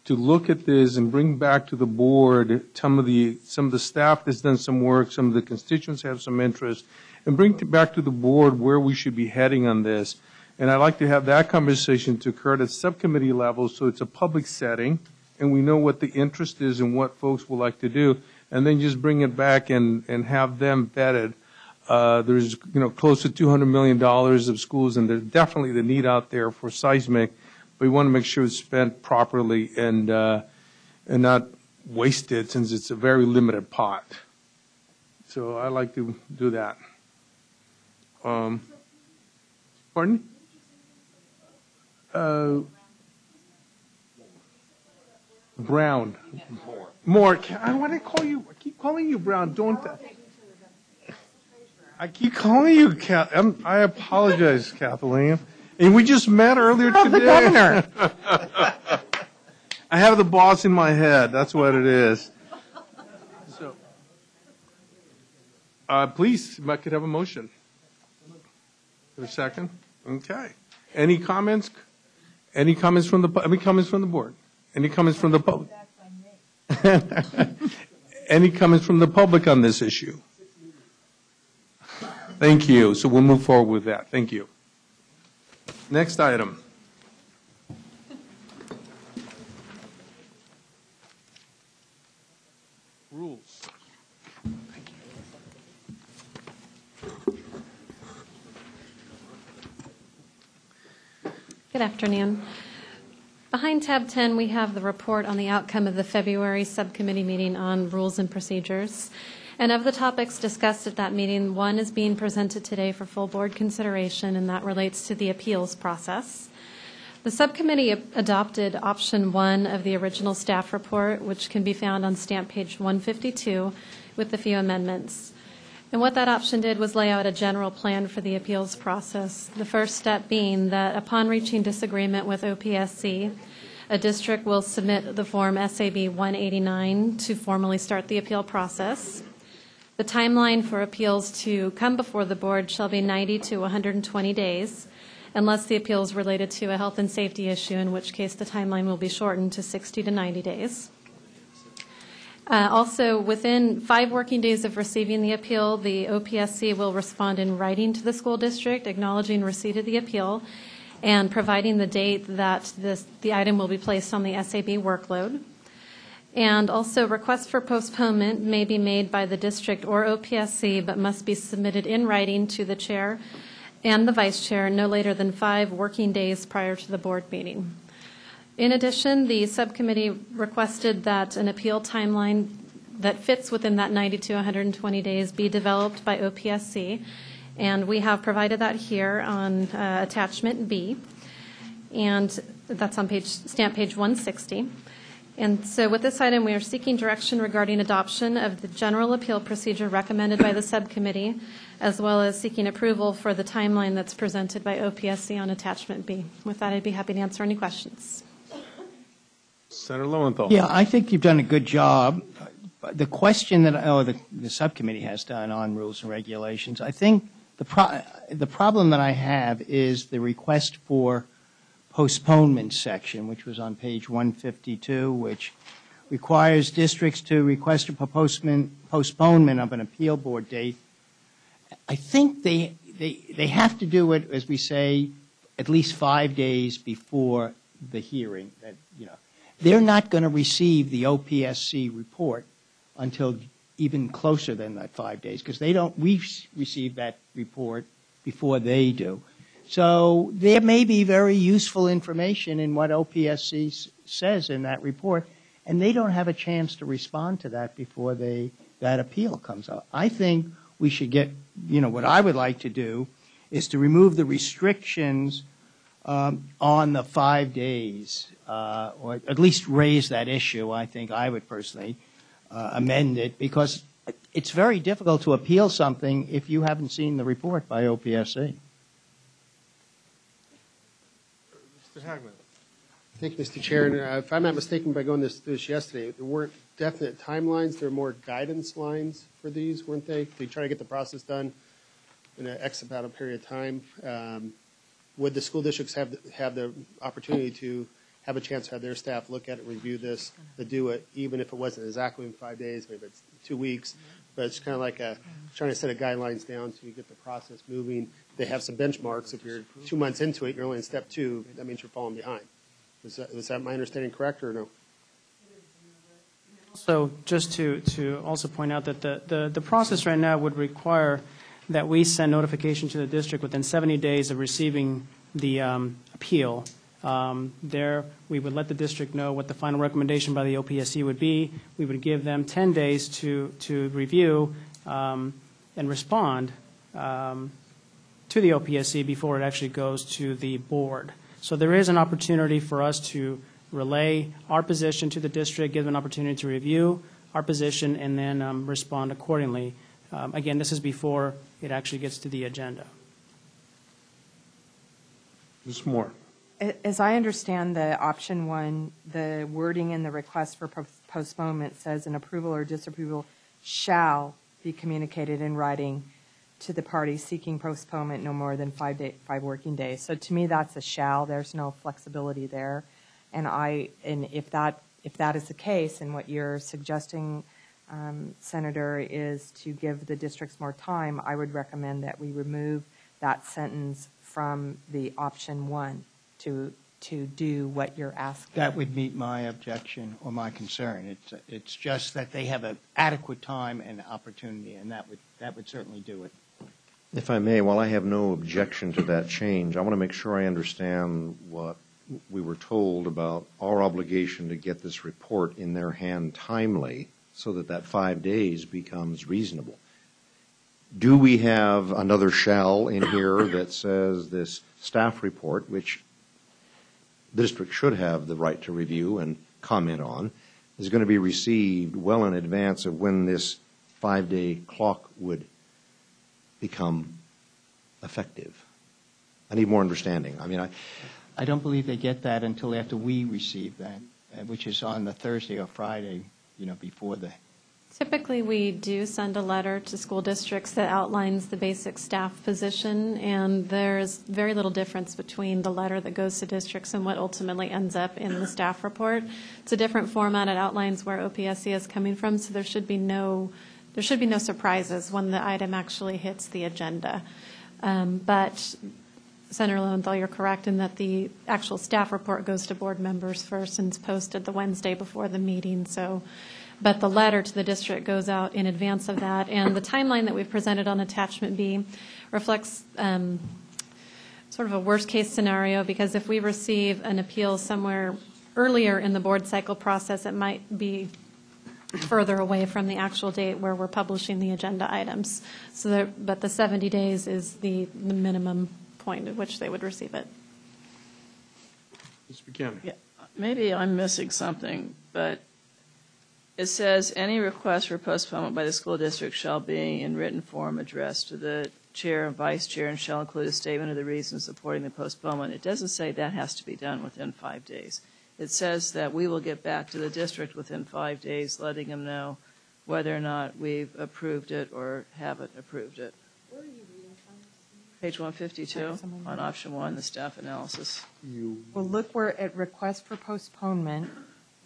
to look at this and bring back to the board some of the staff that's done some work, some of the constituents have some interest, and bring back to the board where we should be heading on this. And I'd like to have that conversation to occur at subcommittee level, so it's a public setting, and we know what the interest is and what folks would like to do, and then just bring it back and have them vetted. There's, close to $200 million of schools, and there's definitely the need out there for seismic. But we want to make sure it's spent properly and not wasted, since it's a very limited pot. So I like to do that. Pardon? Brown. More. I want to call you. I keep calling you Brown. Don't. I keep calling you I apologize, Kathleen. And we just met earlier today. The governor. I have the boss in my head. That's what it is. So, please, if I could have a motion. For a second. Okay. Any comments? Any comments from the board? Any comments from the public? Any comments from the public on this issue? Thank you. So we'll move forward with that. Thank you. Next item. Rules. Good afternoon. Behind tab 10, we have the report on the outcome of the February subcommittee meeting on rules and procedures. And of the topics discussed at that meeting, one is being presented today for full board consideration, and that relates to the appeals process. The subcommittee adopted option 1 of the original staff report, which can be found on stamp page 152 with a few amendments. And what that option did was lay out a general plan for the appeals process, the first step being that upon reaching disagreement with OPSC, a district will submit the form SAB 189 to formally start the appeal process. The timeline for appeals to come before the board shall be 90 to 120 days, unless the appeal is related to a health and safety issue, in which case the timeline will be shortened to 60 to 90 days. Also, within 5 working days of receiving the appeal, the OPSC will respond in writing to the school district, acknowledging receipt of the appeal and providing the date that the item will be placed on the SAB workload. And also, requests for postponement may be made by the district or OPSC, but must be submitted in writing to the chair and the vice chair no later than 5 working days prior to the board meeting. In addition, the subcommittee requested that an appeal timeline that fits within that 90 to 120 days be developed by OPSC, and we have provided that here on attachment B, and that's on stamp page 160. And so with this item, we are seeking direction regarding adoption of the general appeal procedure recommended by the subcommittee, as well as seeking approval for the timeline that's presented by OPSC on attachment B. With that, I'd be happy to answer any questions. Senator Lowenthal. Yeah, I think you've done a good job. The question that the subcommittee has done on rules and regulations, I think the problem that I have is the request for postponement section, which was on page 152, which requires districts to request a postponement of an appeal board date. I think they have to do it, as we say, at least 5 days before the hearing. They're not going to receive the OPSC report until even closer than that 5 days, because we receive that report before they do. So there may be very useful information in what OPSC says in that report, and they don't have a chance to respond to that before that appeal comes up. I think we should get, what I would like to do is to remove the restrictions on the 5 days, or at least raise that issue. I think I would personally amend it, because it's very difficult to appeal something if you haven't seen the report by OPSC. Mr. Hagman. Thank you, Mr. Chair. And, if I'm not mistaken, by going through this yesterday, there weren't definite timelines. There were more guidance lines for these, weren't they? To try to get the process done in an X amount of period of time. Would the school districts have the opportunity to have a chance to have their staff look at it, review this, to do it, even if it wasn't exactly in 5 days, maybe it's 2 weeks. But it's kind of like trying to set a guidelines down so you get the process moving. They have some benchmarks. If you're 2 months into it, you're only in step 2, that means you're falling behind. Was that my understanding correct or no? So just to also point out that the process right now would require that we send notification to the district within 70 days of receiving the appeal. There, we would let the district know what the final recommendation by the OPSC would be. We would give them 10 days to review and respond to the OPSC before it actually goes to the board. So there is an opportunity for us to relay our position to the district, give them an opportunity to review our position, and then respond accordingly. Again, this is before it actually gets to the agenda. Ms. Moore. As I understand the option 1, the wording in the request for postponement says an approval or disapproval shall be communicated in writing to the party seeking postponement no more than 5 working days. So to me, that's a shall. There's no flexibility there. And if that is the case, and what you're suggesting, Senator, is to give the districts more time, I would recommend that we remove that sentence from the option 1 to do what you're asking. That would meet my objection or my concern. It's just that they have an adequate time and opportunity, and that would certainly do it. If I may, while I have no objection to that change, I want to make sure I understand what we were told about our obligation to get this report in their hand timely so that 5 days becomes reasonable. Do we have another shall in here that says this staff report, which the district should have the right to review and comment on, is going to be received well in advance of when this 5-day clock would become effective? I need more understanding. I mean, I don't believe they get that until after we receive that, which is on the Thursday or Friday, before the... Typically, we do send a letter to school districts that outlines the basic staff position, and there's very little difference between the letter that goes to districts and what ultimately ends up in the staff report. It's a different format. It outlines where OPSC is coming from, so there should be no surprises when the item actually hits the agenda. But Senator Lowenthal, you're correct in that the actual staff report goes to board members first and is posted the Wednesday before the meeting. But the letter to the district goes out in advance of that. And the timeline that we've presented on Attachment B reflects sort of a worst-case scenario, because if we receive an appeal somewhere earlier in the board cycle process, it might be further away from the actual date where we're publishing the agenda items. But the 70 days is the minimum point at which they would receive it. Ms. Buchanan. Yeah, maybe I'm missing something, but it says any request for postponement by the school district shall be in written form addressed to the chair and vice chair and shall include a statement of the reasons supporting the postponement. It doesn't say that has to be done within 5 days. It says that we will get back to the district within 5 days, letting them know whether or not we've approved it or haven't approved it. Where are you reading from? Page 152 on option 1, the staff analysis. Well, look where at request for postponement.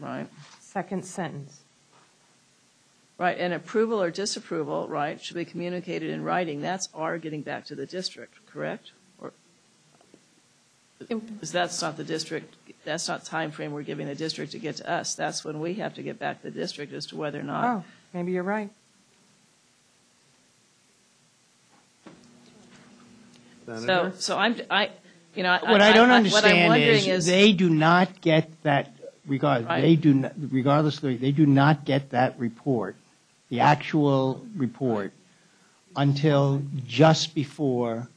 Right. Second sentence. Right, and approval or disapproval, right, should be communicated in writing. That's our getting back to the district, correct? Or because that's not the district, that's not time frame we're giving the district to get to us. That's when we have to get back to the district as to whether or not. Oh, maybe you're right. So I'm, you know, What I don't what I'm understand wondering is they do not get that, Right. they do not get that report, the actual report, until just before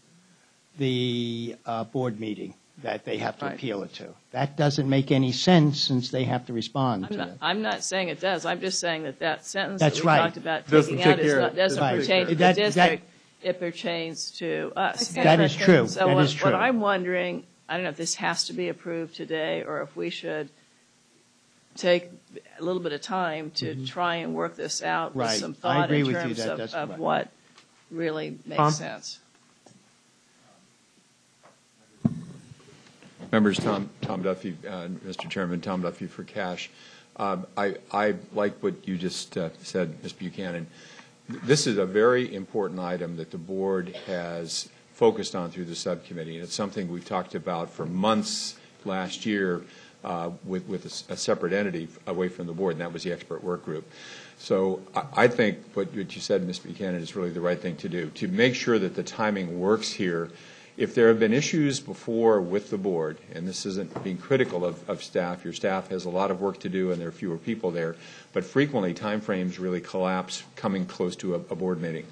the board meeting that they have to Right. appeal it to. That doesn't make any sense since they have to respond to it. I'm not saying it does. I'm just saying that sentence That's that we right. talked about Doesn't taking out take care of- doesn't Right. pertain to the That- district. It pertains to us. That is true. So That is true. what I'm wondering, I don't know if this has to be approved today or if we should take a little bit of time to try and work this out with Right. some I thought agree in with you. terms That's of right. what really makes Tom? sense. Members Tom Duffy, Mr. Chairman, Tom Duffy for cash. I like what you just said, Ms. Buchanan. This is a very important item that the board has focused on through the subcommittee, and it's something we've talked about for months last year with a separate entity away from the board, and that was the expert work group. So I think what you said, Ms. Buchanan, is really the right thing to do, to make sure that the timing works here. If there have been issues before with the board, and this isn't being critical of staff, your staff has a lot of work to do and there are fewer people there, but frequently timeframes really collapse coming close to a board meeting.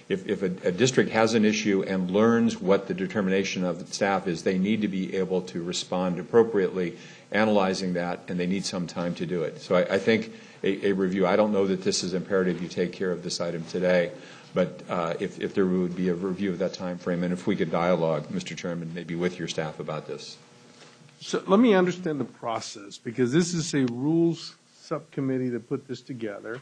If a district has an issue and learns what the determination of the staff is, they need to be able to respond appropriately, analyzing that, and they need some time to do it. So I think a review, I don't know that this is imperative you take care of this item today, but if there would be a review of that time frame, and if we could dialogue, Mr. Chairman, maybe with your staff about this. So let me understand the process, because this is a rules subcommittee that put this together.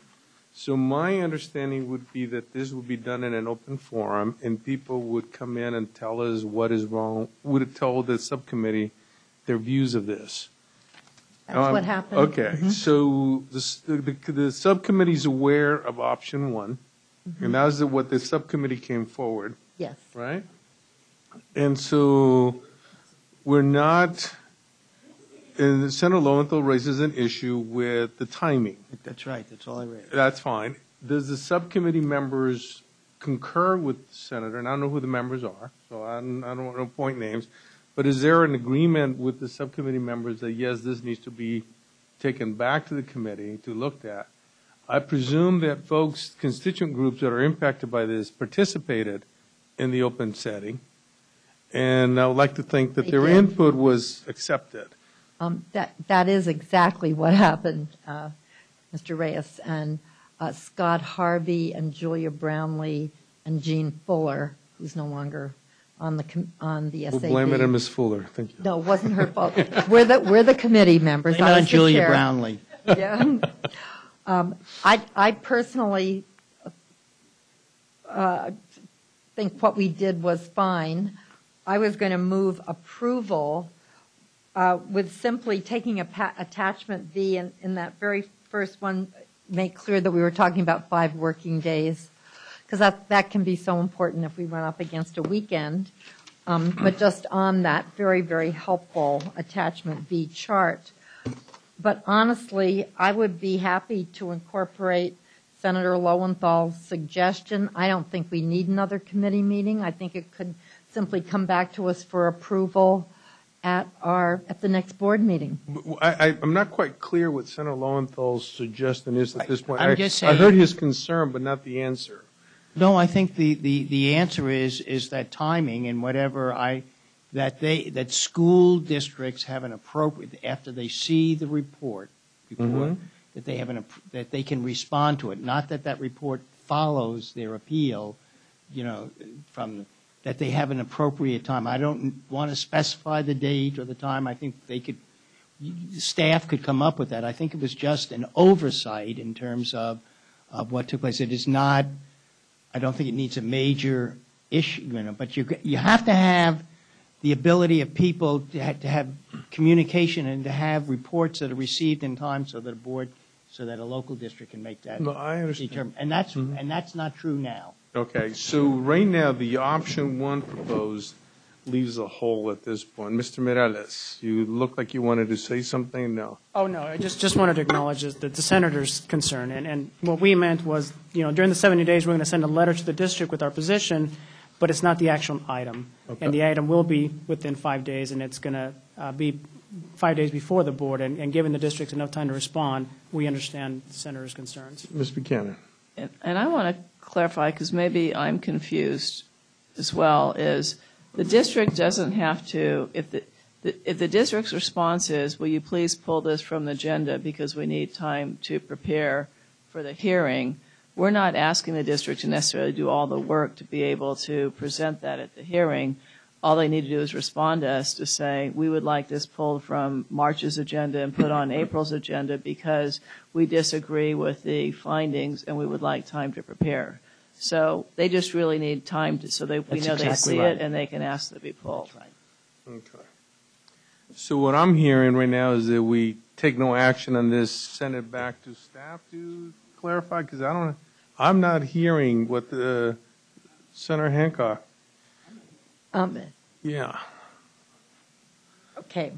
So my understanding would be that this would be done in an open forum, and people would come in and tell us what is wrong, would tell the subcommittee their views of this. That's what happened. Okay, so the subcommittee is aware of option one, and that was what the subcommittee came forward. Yes. Right? And so we're not, and Senator Lowenthal raises an issue with the timing. That's right. That's all I read. That's fine. Does the subcommittee members concur with the senator? And I don't know who the members are, so I don't want to point names. But is there an agreement with the subcommittee members that, yes, this needs to be taken back to the committee to look at? I presume that folks, constituent groups that are impacted by this participated in the open setting, and I would like to think that their input was accepted. That is exactly what happened, Mr. Reyes. And Scott Harvey and Julia Brownlee and Jean Fuller, who's no longer on the SAB. We'll blame it on Ms. Fuller. Thank you. No, it wasn't her fault. We're the committee members. Blame it on Julia Brownlee. Yeah. I personally think what we did was fine. I was going to move approval with simply taking attachment B in that very first one, make clear that we were talking about 5 working days, because that can be so important if we run up against a weekend. But just on that very, very helpful attachment B chart. But honestly, I would be happy to incorporate Senator Lowenthal's suggestion. I don't think we need another committee meeting. I think it could simply come back to us for approval at the next board meeting. I'm not quite clear what Senator Lowenthal's suggestion is at this point. I'm just saying, I heard his concern, but not the answer. No, I think the answer is that timing and whatever that school districts have an appropriate, after they see the report, that they have that they can respond to it. Not that report follows their appeal, from that they have an appropriate time. I don't want to specify the date or the time. I think staff could come up with that. I think it was just an oversight in terms of what took place. It is not, I don't think it needs a major issue, but you have to have the ability of people to have communication and to have reports that are received in time so that a local district can make that. No, I understand. And that's not true now. Okay, so right now the option 1 proposed leaves a hole at this point. Mr. Mireles, you look like you wanted to say something. No. Oh, no, I just wanted to acknowledge the senator's concern. And what we meant was, during the 70 days, we're going to send a letter to the district with our position, but it's not the actual item. Okay. And the item will be within 5 days, and it's going to be 5 days before the board. And given the district enough time to respond, we understand the senator's concerns. Ms. Buchanan. And I want to clarify, because maybe I'm confused as well, is the district doesn't have to, if the district's response is, will you please pull this from the agenda because we need time to prepare for the hearing, we're not asking the district to necessarily do all the work to be able to present that at the hearing. All they need to do is respond to us to say, we would like this pulled from March's agenda and put on April's agenda because we disagree with the findings and we would like time to prepare. So they just really need time we know exactly they see it and they can ask that it be pulled. That's right. Okay. So what I'm hearing right now is that we take no action on this, send it back to staff to clarify, because I'm not hearing what the Senator Hancock. Yeah. Okay.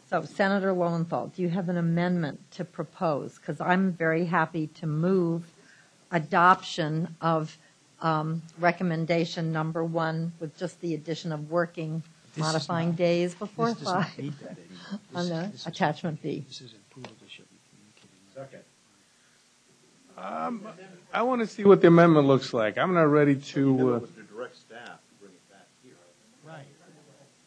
So Senator Lowenthal, do you have an amendment to propose? Because I'm very happy to move adoption of recommendation number 1 with just the addition of working modifying days before 5 on the attachment B. This is approval that should be communicated. Second. I want to see what the amendment looks like. I'm not ready to. direct staff to bring it back here. Right.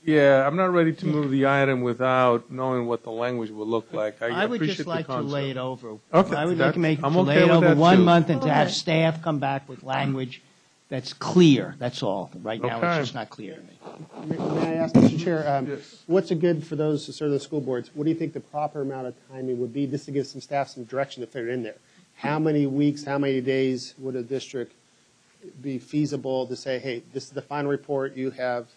Yeah, I'm not ready to move the item without knowing what the language will look like. I would appreciate just the like to concept. lay it over. Okay, I would like to I'm lay okay it with over that, 1 too. month and to have staff come back with language that's clear. That's all. Right now, Okay. it's just not clear to me. May I ask, Mr. Chair, what's a good for those who serve the school boards? What do you think the proper amount of timing would be, just to give some staff some direction if they're in there? How many weeks, how many days would a district be feasible to say, hey, this is the final report, you have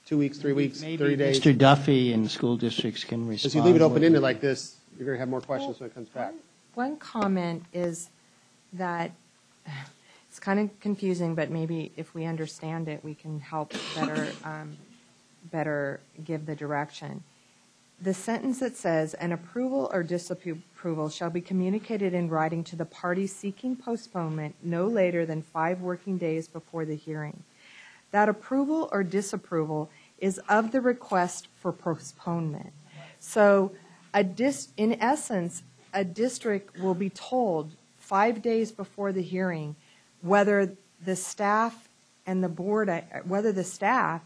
2 weeks, 3 weeks, 30 days? Mr. Duffy and school districts can respond. Because you leave it open-ended like this, you're going to have more questions when it comes back. One comment is that it's kind of confusing, but maybe if we understand it, we can help better give the direction. The sentence that says, an approval or disapproval shall be communicated in writing to the party seeking postponement no later than 5 working days before the hearing. That approval or disapproval is of the request for postponement. So in essence, a district will be told 5 days before the hearing whether the staff and the board, whether the staff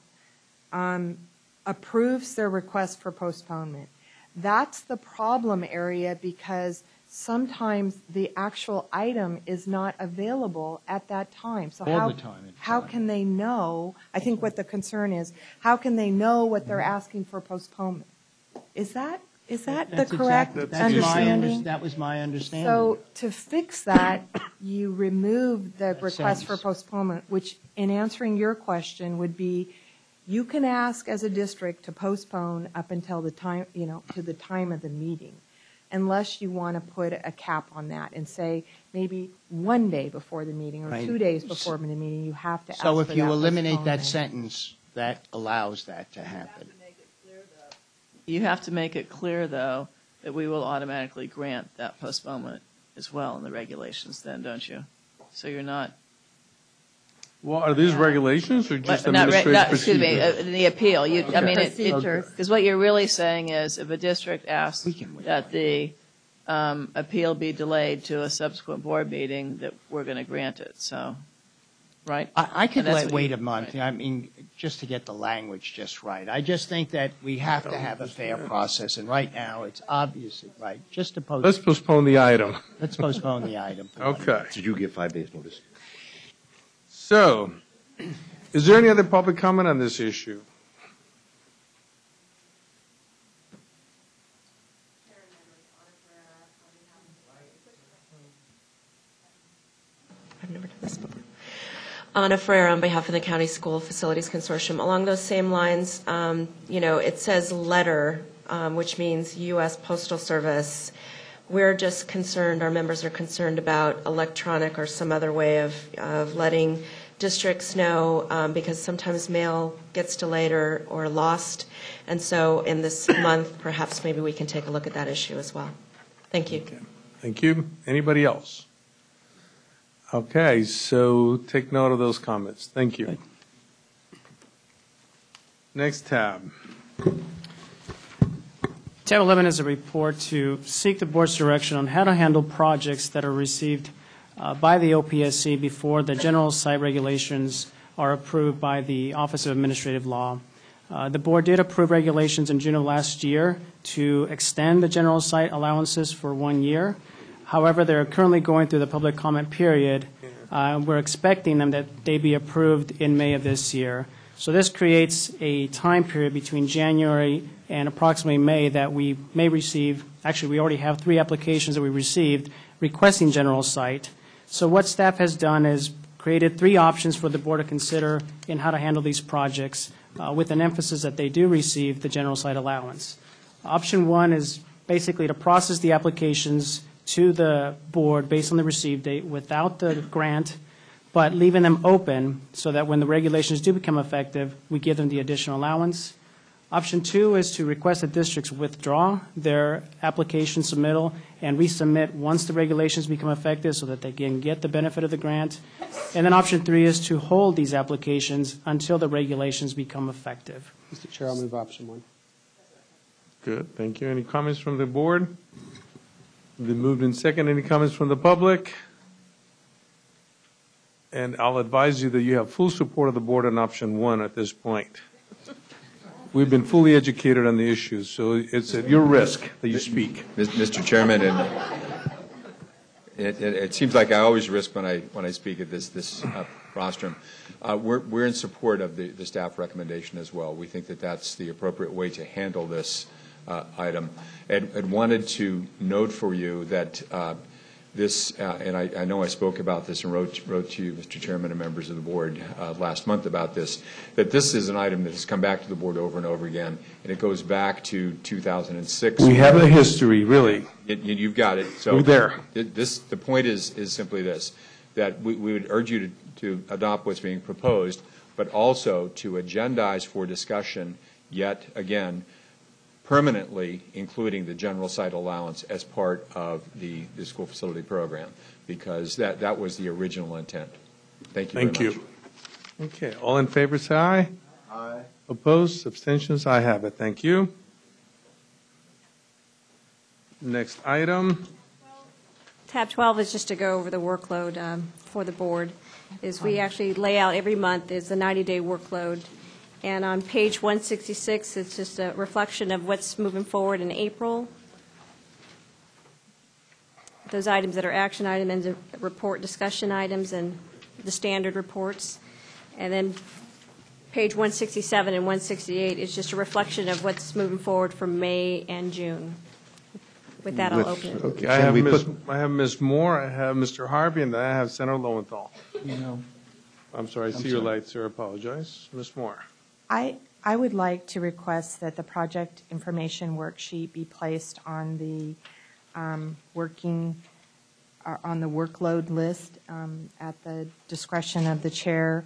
approves their request for postponement. That's the problem area, because sometimes the actual item is not available at that time. So All the time. how can they know? I think what the concern is, how can they know what they're asking for postponement? Is that the correct understanding? That was my understanding. So to fix that, you remove the request for postponement, which in answering your question would be, you can ask as a district to postpone up until the time, to the time of the meeting, unless you want to put a cap on that and say maybe 1 day before the meeting or 2 days before the meeting, you have to ask for that. So if you eliminate that postponement. sentence, that allows that to happen. You have to make it clear, though, that we will automatically grant that postponement as well in the regulations then, don't you? So you're not. Well, are these regulations or just Not administrative excuse me, procedures? the appeal. I mean, Procedures. because what you're really saying is if a district asks that the appeal be delayed to a subsequent board meeting, that we're going to grant it, so, right? I could And that's what wait you- a month, right. I mean, just to get the language just right. I just think that we have to have a fair process, and right now, it's obviously right, just to Let's postpone the item. Let's postpone the item. Okay. Did you give 5 days notice? So, is there any other public comment on this issue? I've never done this before. Anna Ferrer on behalf of the County School Facilities Consortium. Along those same lines, it says letter, which means U.S. Postal Service. We're just concerned, our members are concerned about electronic or some other way of letting districts know, because sometimes mail gets delayed or lost. And so in this month, perhaps maybe we can take a look at that issue as well. Thank you. Okay. Thank you. Anybody else? Okay, so take note of those comments. Thank you. Next tab. Tab 11 is a report to seek the board's direction on how to handle projects that are received by the OPSC before the general site regulations are approved by the Office of Administrative Law. The board did approve regulations in June of last year to extend the general site allowances for 1 year. However, they're currently going through the public comment period. We're expecting them that they be approved in May of this year. So this creates a time period between January and approximately May that we may receive. Actually, we already have 3 applications that we received requesting general site. So what staff has done is created 3 options for the board to consider in how to handle these projects. with an emphasis that they do receive the general site allowance. Option 1 is basically to process the applications to the board based on the receive date without the grant, but leaving them open so that when the regulations do become effective, we give them the additional allowance. Option 2 is to request that districts withdraw their application submittal and resubmit once the regulations become effective so that they can get the benefit of the grant. And then option 3 is to hold these applications until the regulations become effective. Mr. Chair, I'll move option 1. Good, thank you. Any comments from the board? Been moved in second. Any comments from the public? And I'll advise you that you have full support of the board on option 1 at this point. We've been fully educated on the issues, so it's at your risk that you speak. Mr. Chairman, and it seems like I always risk when I speak at this rostrum. We're in support of the staff recommendation as well. We think that that's the appropriate way to handle this item. And wanted to note for you that this, and I know I spoke about this and wrote to you, Mr. Chairman, and members of the board last month about this, that this is an item that has come back to the board over and over again, and it goes back to 2006. We have a history, really. You've got it. So we're there. The point is simply this, that we would urge you to adopt what's being proposed, but also to agendize for discussion yet again permanently including the general site allowance as part of the school facility program, because that was the original intent. Thank you very much. Thank you. Okay, all in favor say aye. Aye. Opposed, abstentions, I have it. Thank you. Next item. Tab 12 is just to go over the workload for the board. Is we actually lay out every month is the 90-day workload. And on page 166, it's just a reflection of what's moving forward in April. Those items that are action items, and report discussion items, and the standard reports. And then page 167 and 168 is just a reflection of what's moving forward for May and June. With that, I'll open it. Okay, I have Ms. Moore, I have Mr. Harvey, and then I have Senator Lowenthal. I'm sorry, I see your light, sir. I apologize. Ms. Moore. I would like to request that the project information worksheet be placed on the on the workload list at the discretion of the chair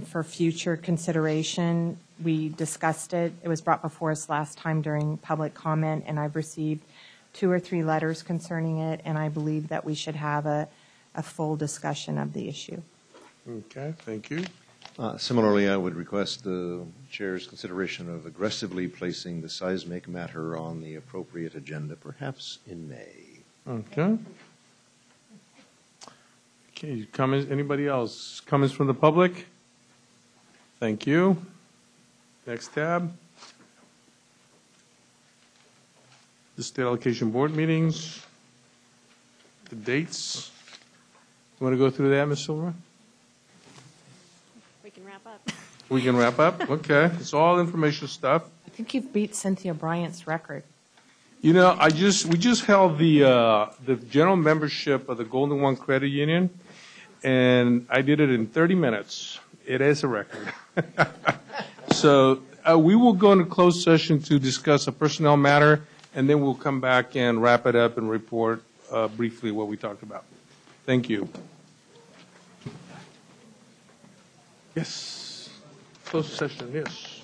for future consideration. We discussed it. It was brought before us last time during public comment, and I've received 2 or 3 letters concerning it, and I believe that we should have a full discussion of the issue. Okay, thank you. Similarly, I would request the chair's consideration of aggressively placing the seismic matter on the appropriate agenda, perhaps in May. Okay. Okay, comments, anybody else? Comments from the public? Thank you. Next tab. The State Allocation Board meetings, the dates. You want to go through that, Ms. Silver? We can wrap up. We can wrap up? Okay. It's all information stuff. I think you've beat Cynthia Bryant's record. You know, we just held the general membership of the Golden One Credit Union, and I did it in 30 minutes. It is a record. So we will go into closed session to discuss a personnel matter, and then we'll come back and wrap it up and report briefly what we talked about. Thank you. Yes. Closed session, yes.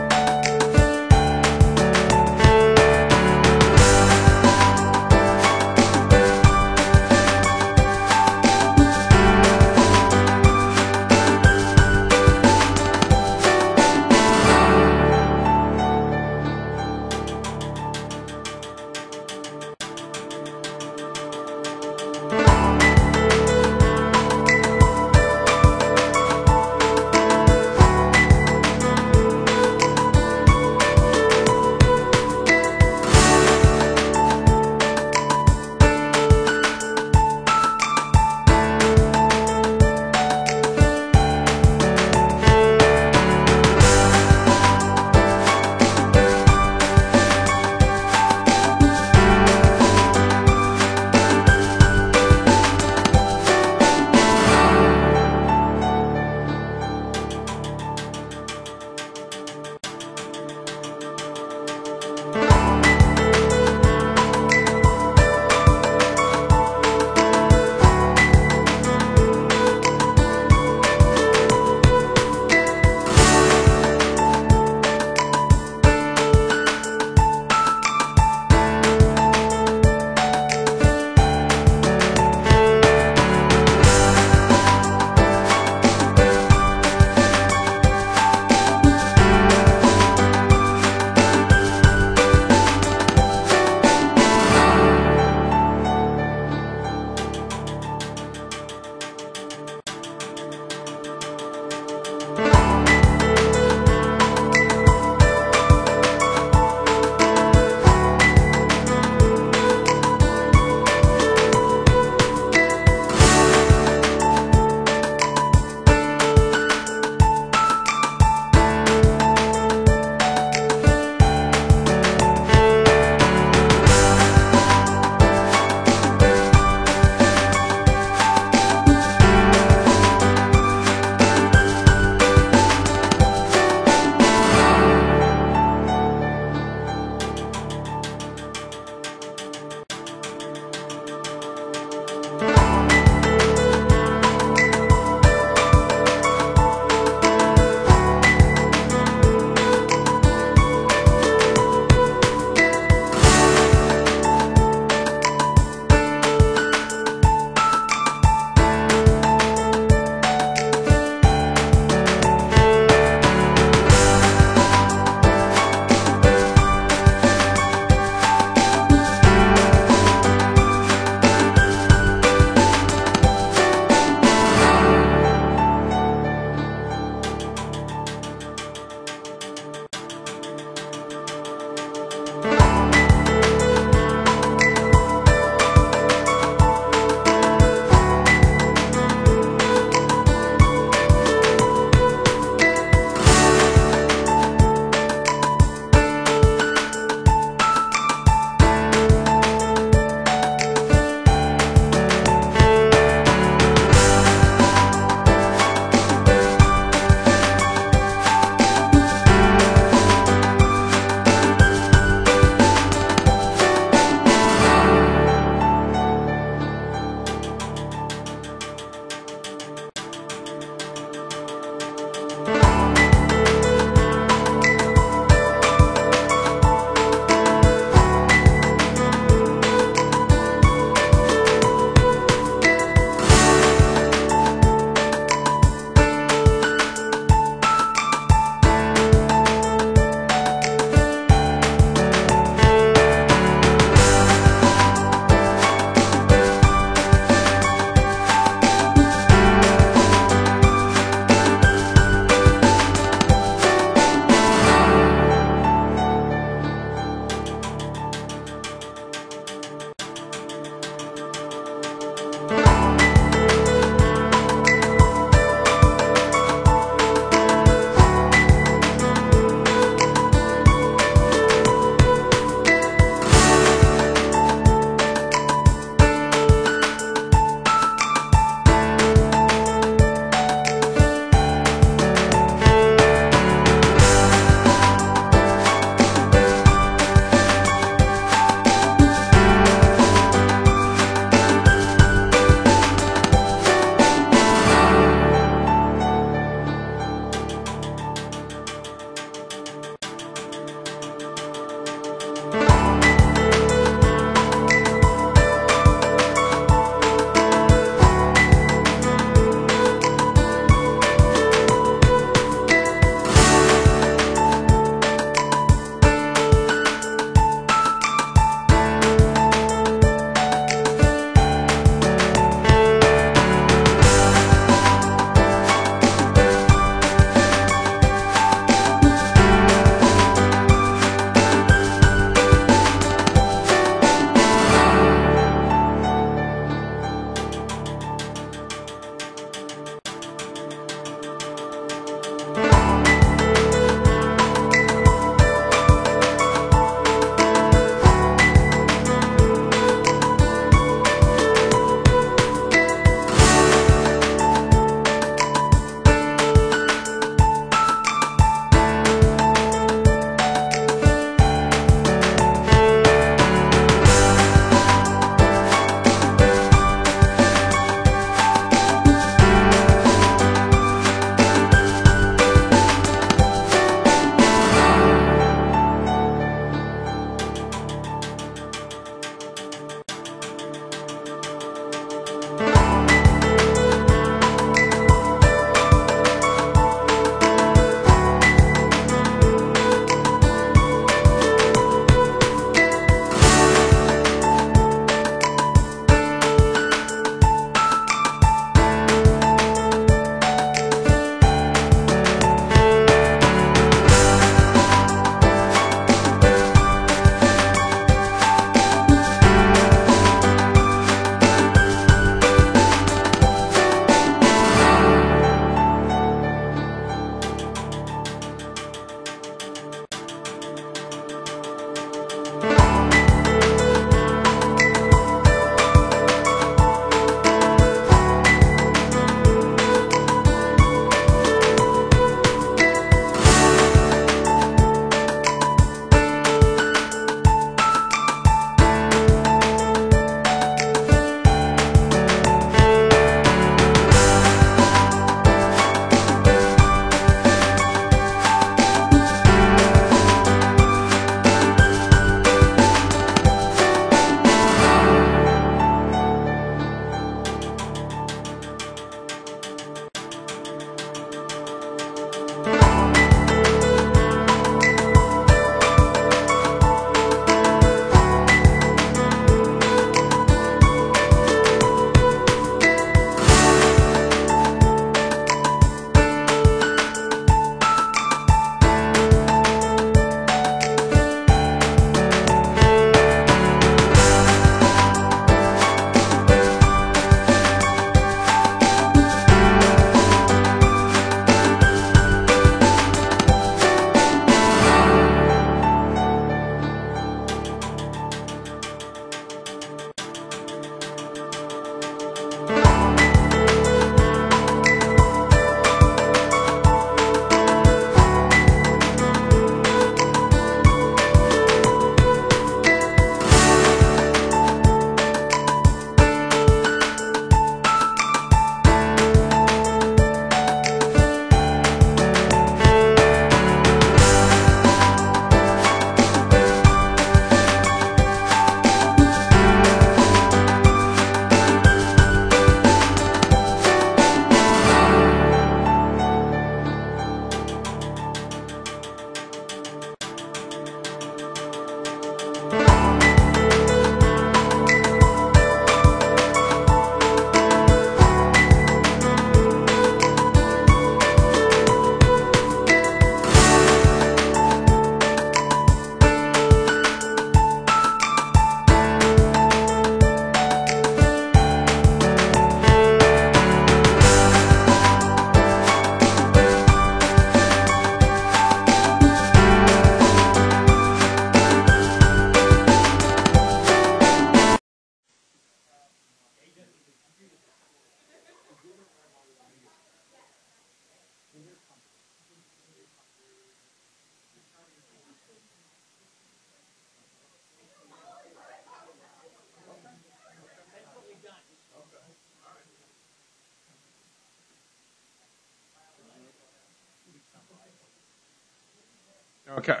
Okay.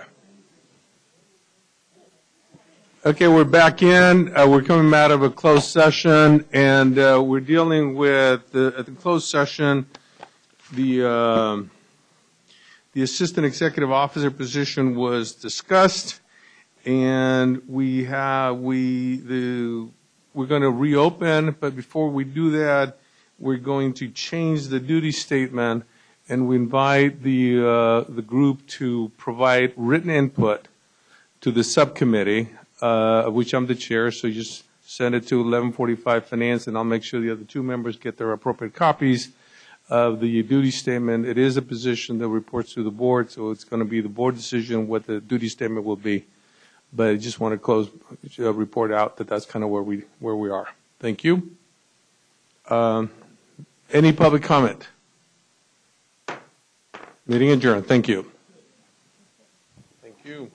Okay, we're back in. We're coming out of a closed session, and we're dealing with, at the closed session, the assistant executive officer position was discussed, and we're going to reopen, but before we do that, we're going to change the duty statement, and we invite the group to provide written input to the subcommittee, of which I'm the chair, so just send it to 1145 Finance, and I'll make sure the other two members get their appropriate copies of the duty statement. It is a position that reports to the board, so it's going to be the board decision what the duty statement will be. But I just want to report out that that's kind of where we are. Thank you. Any public comment? Meeting adjourned. Thank you. Thank you.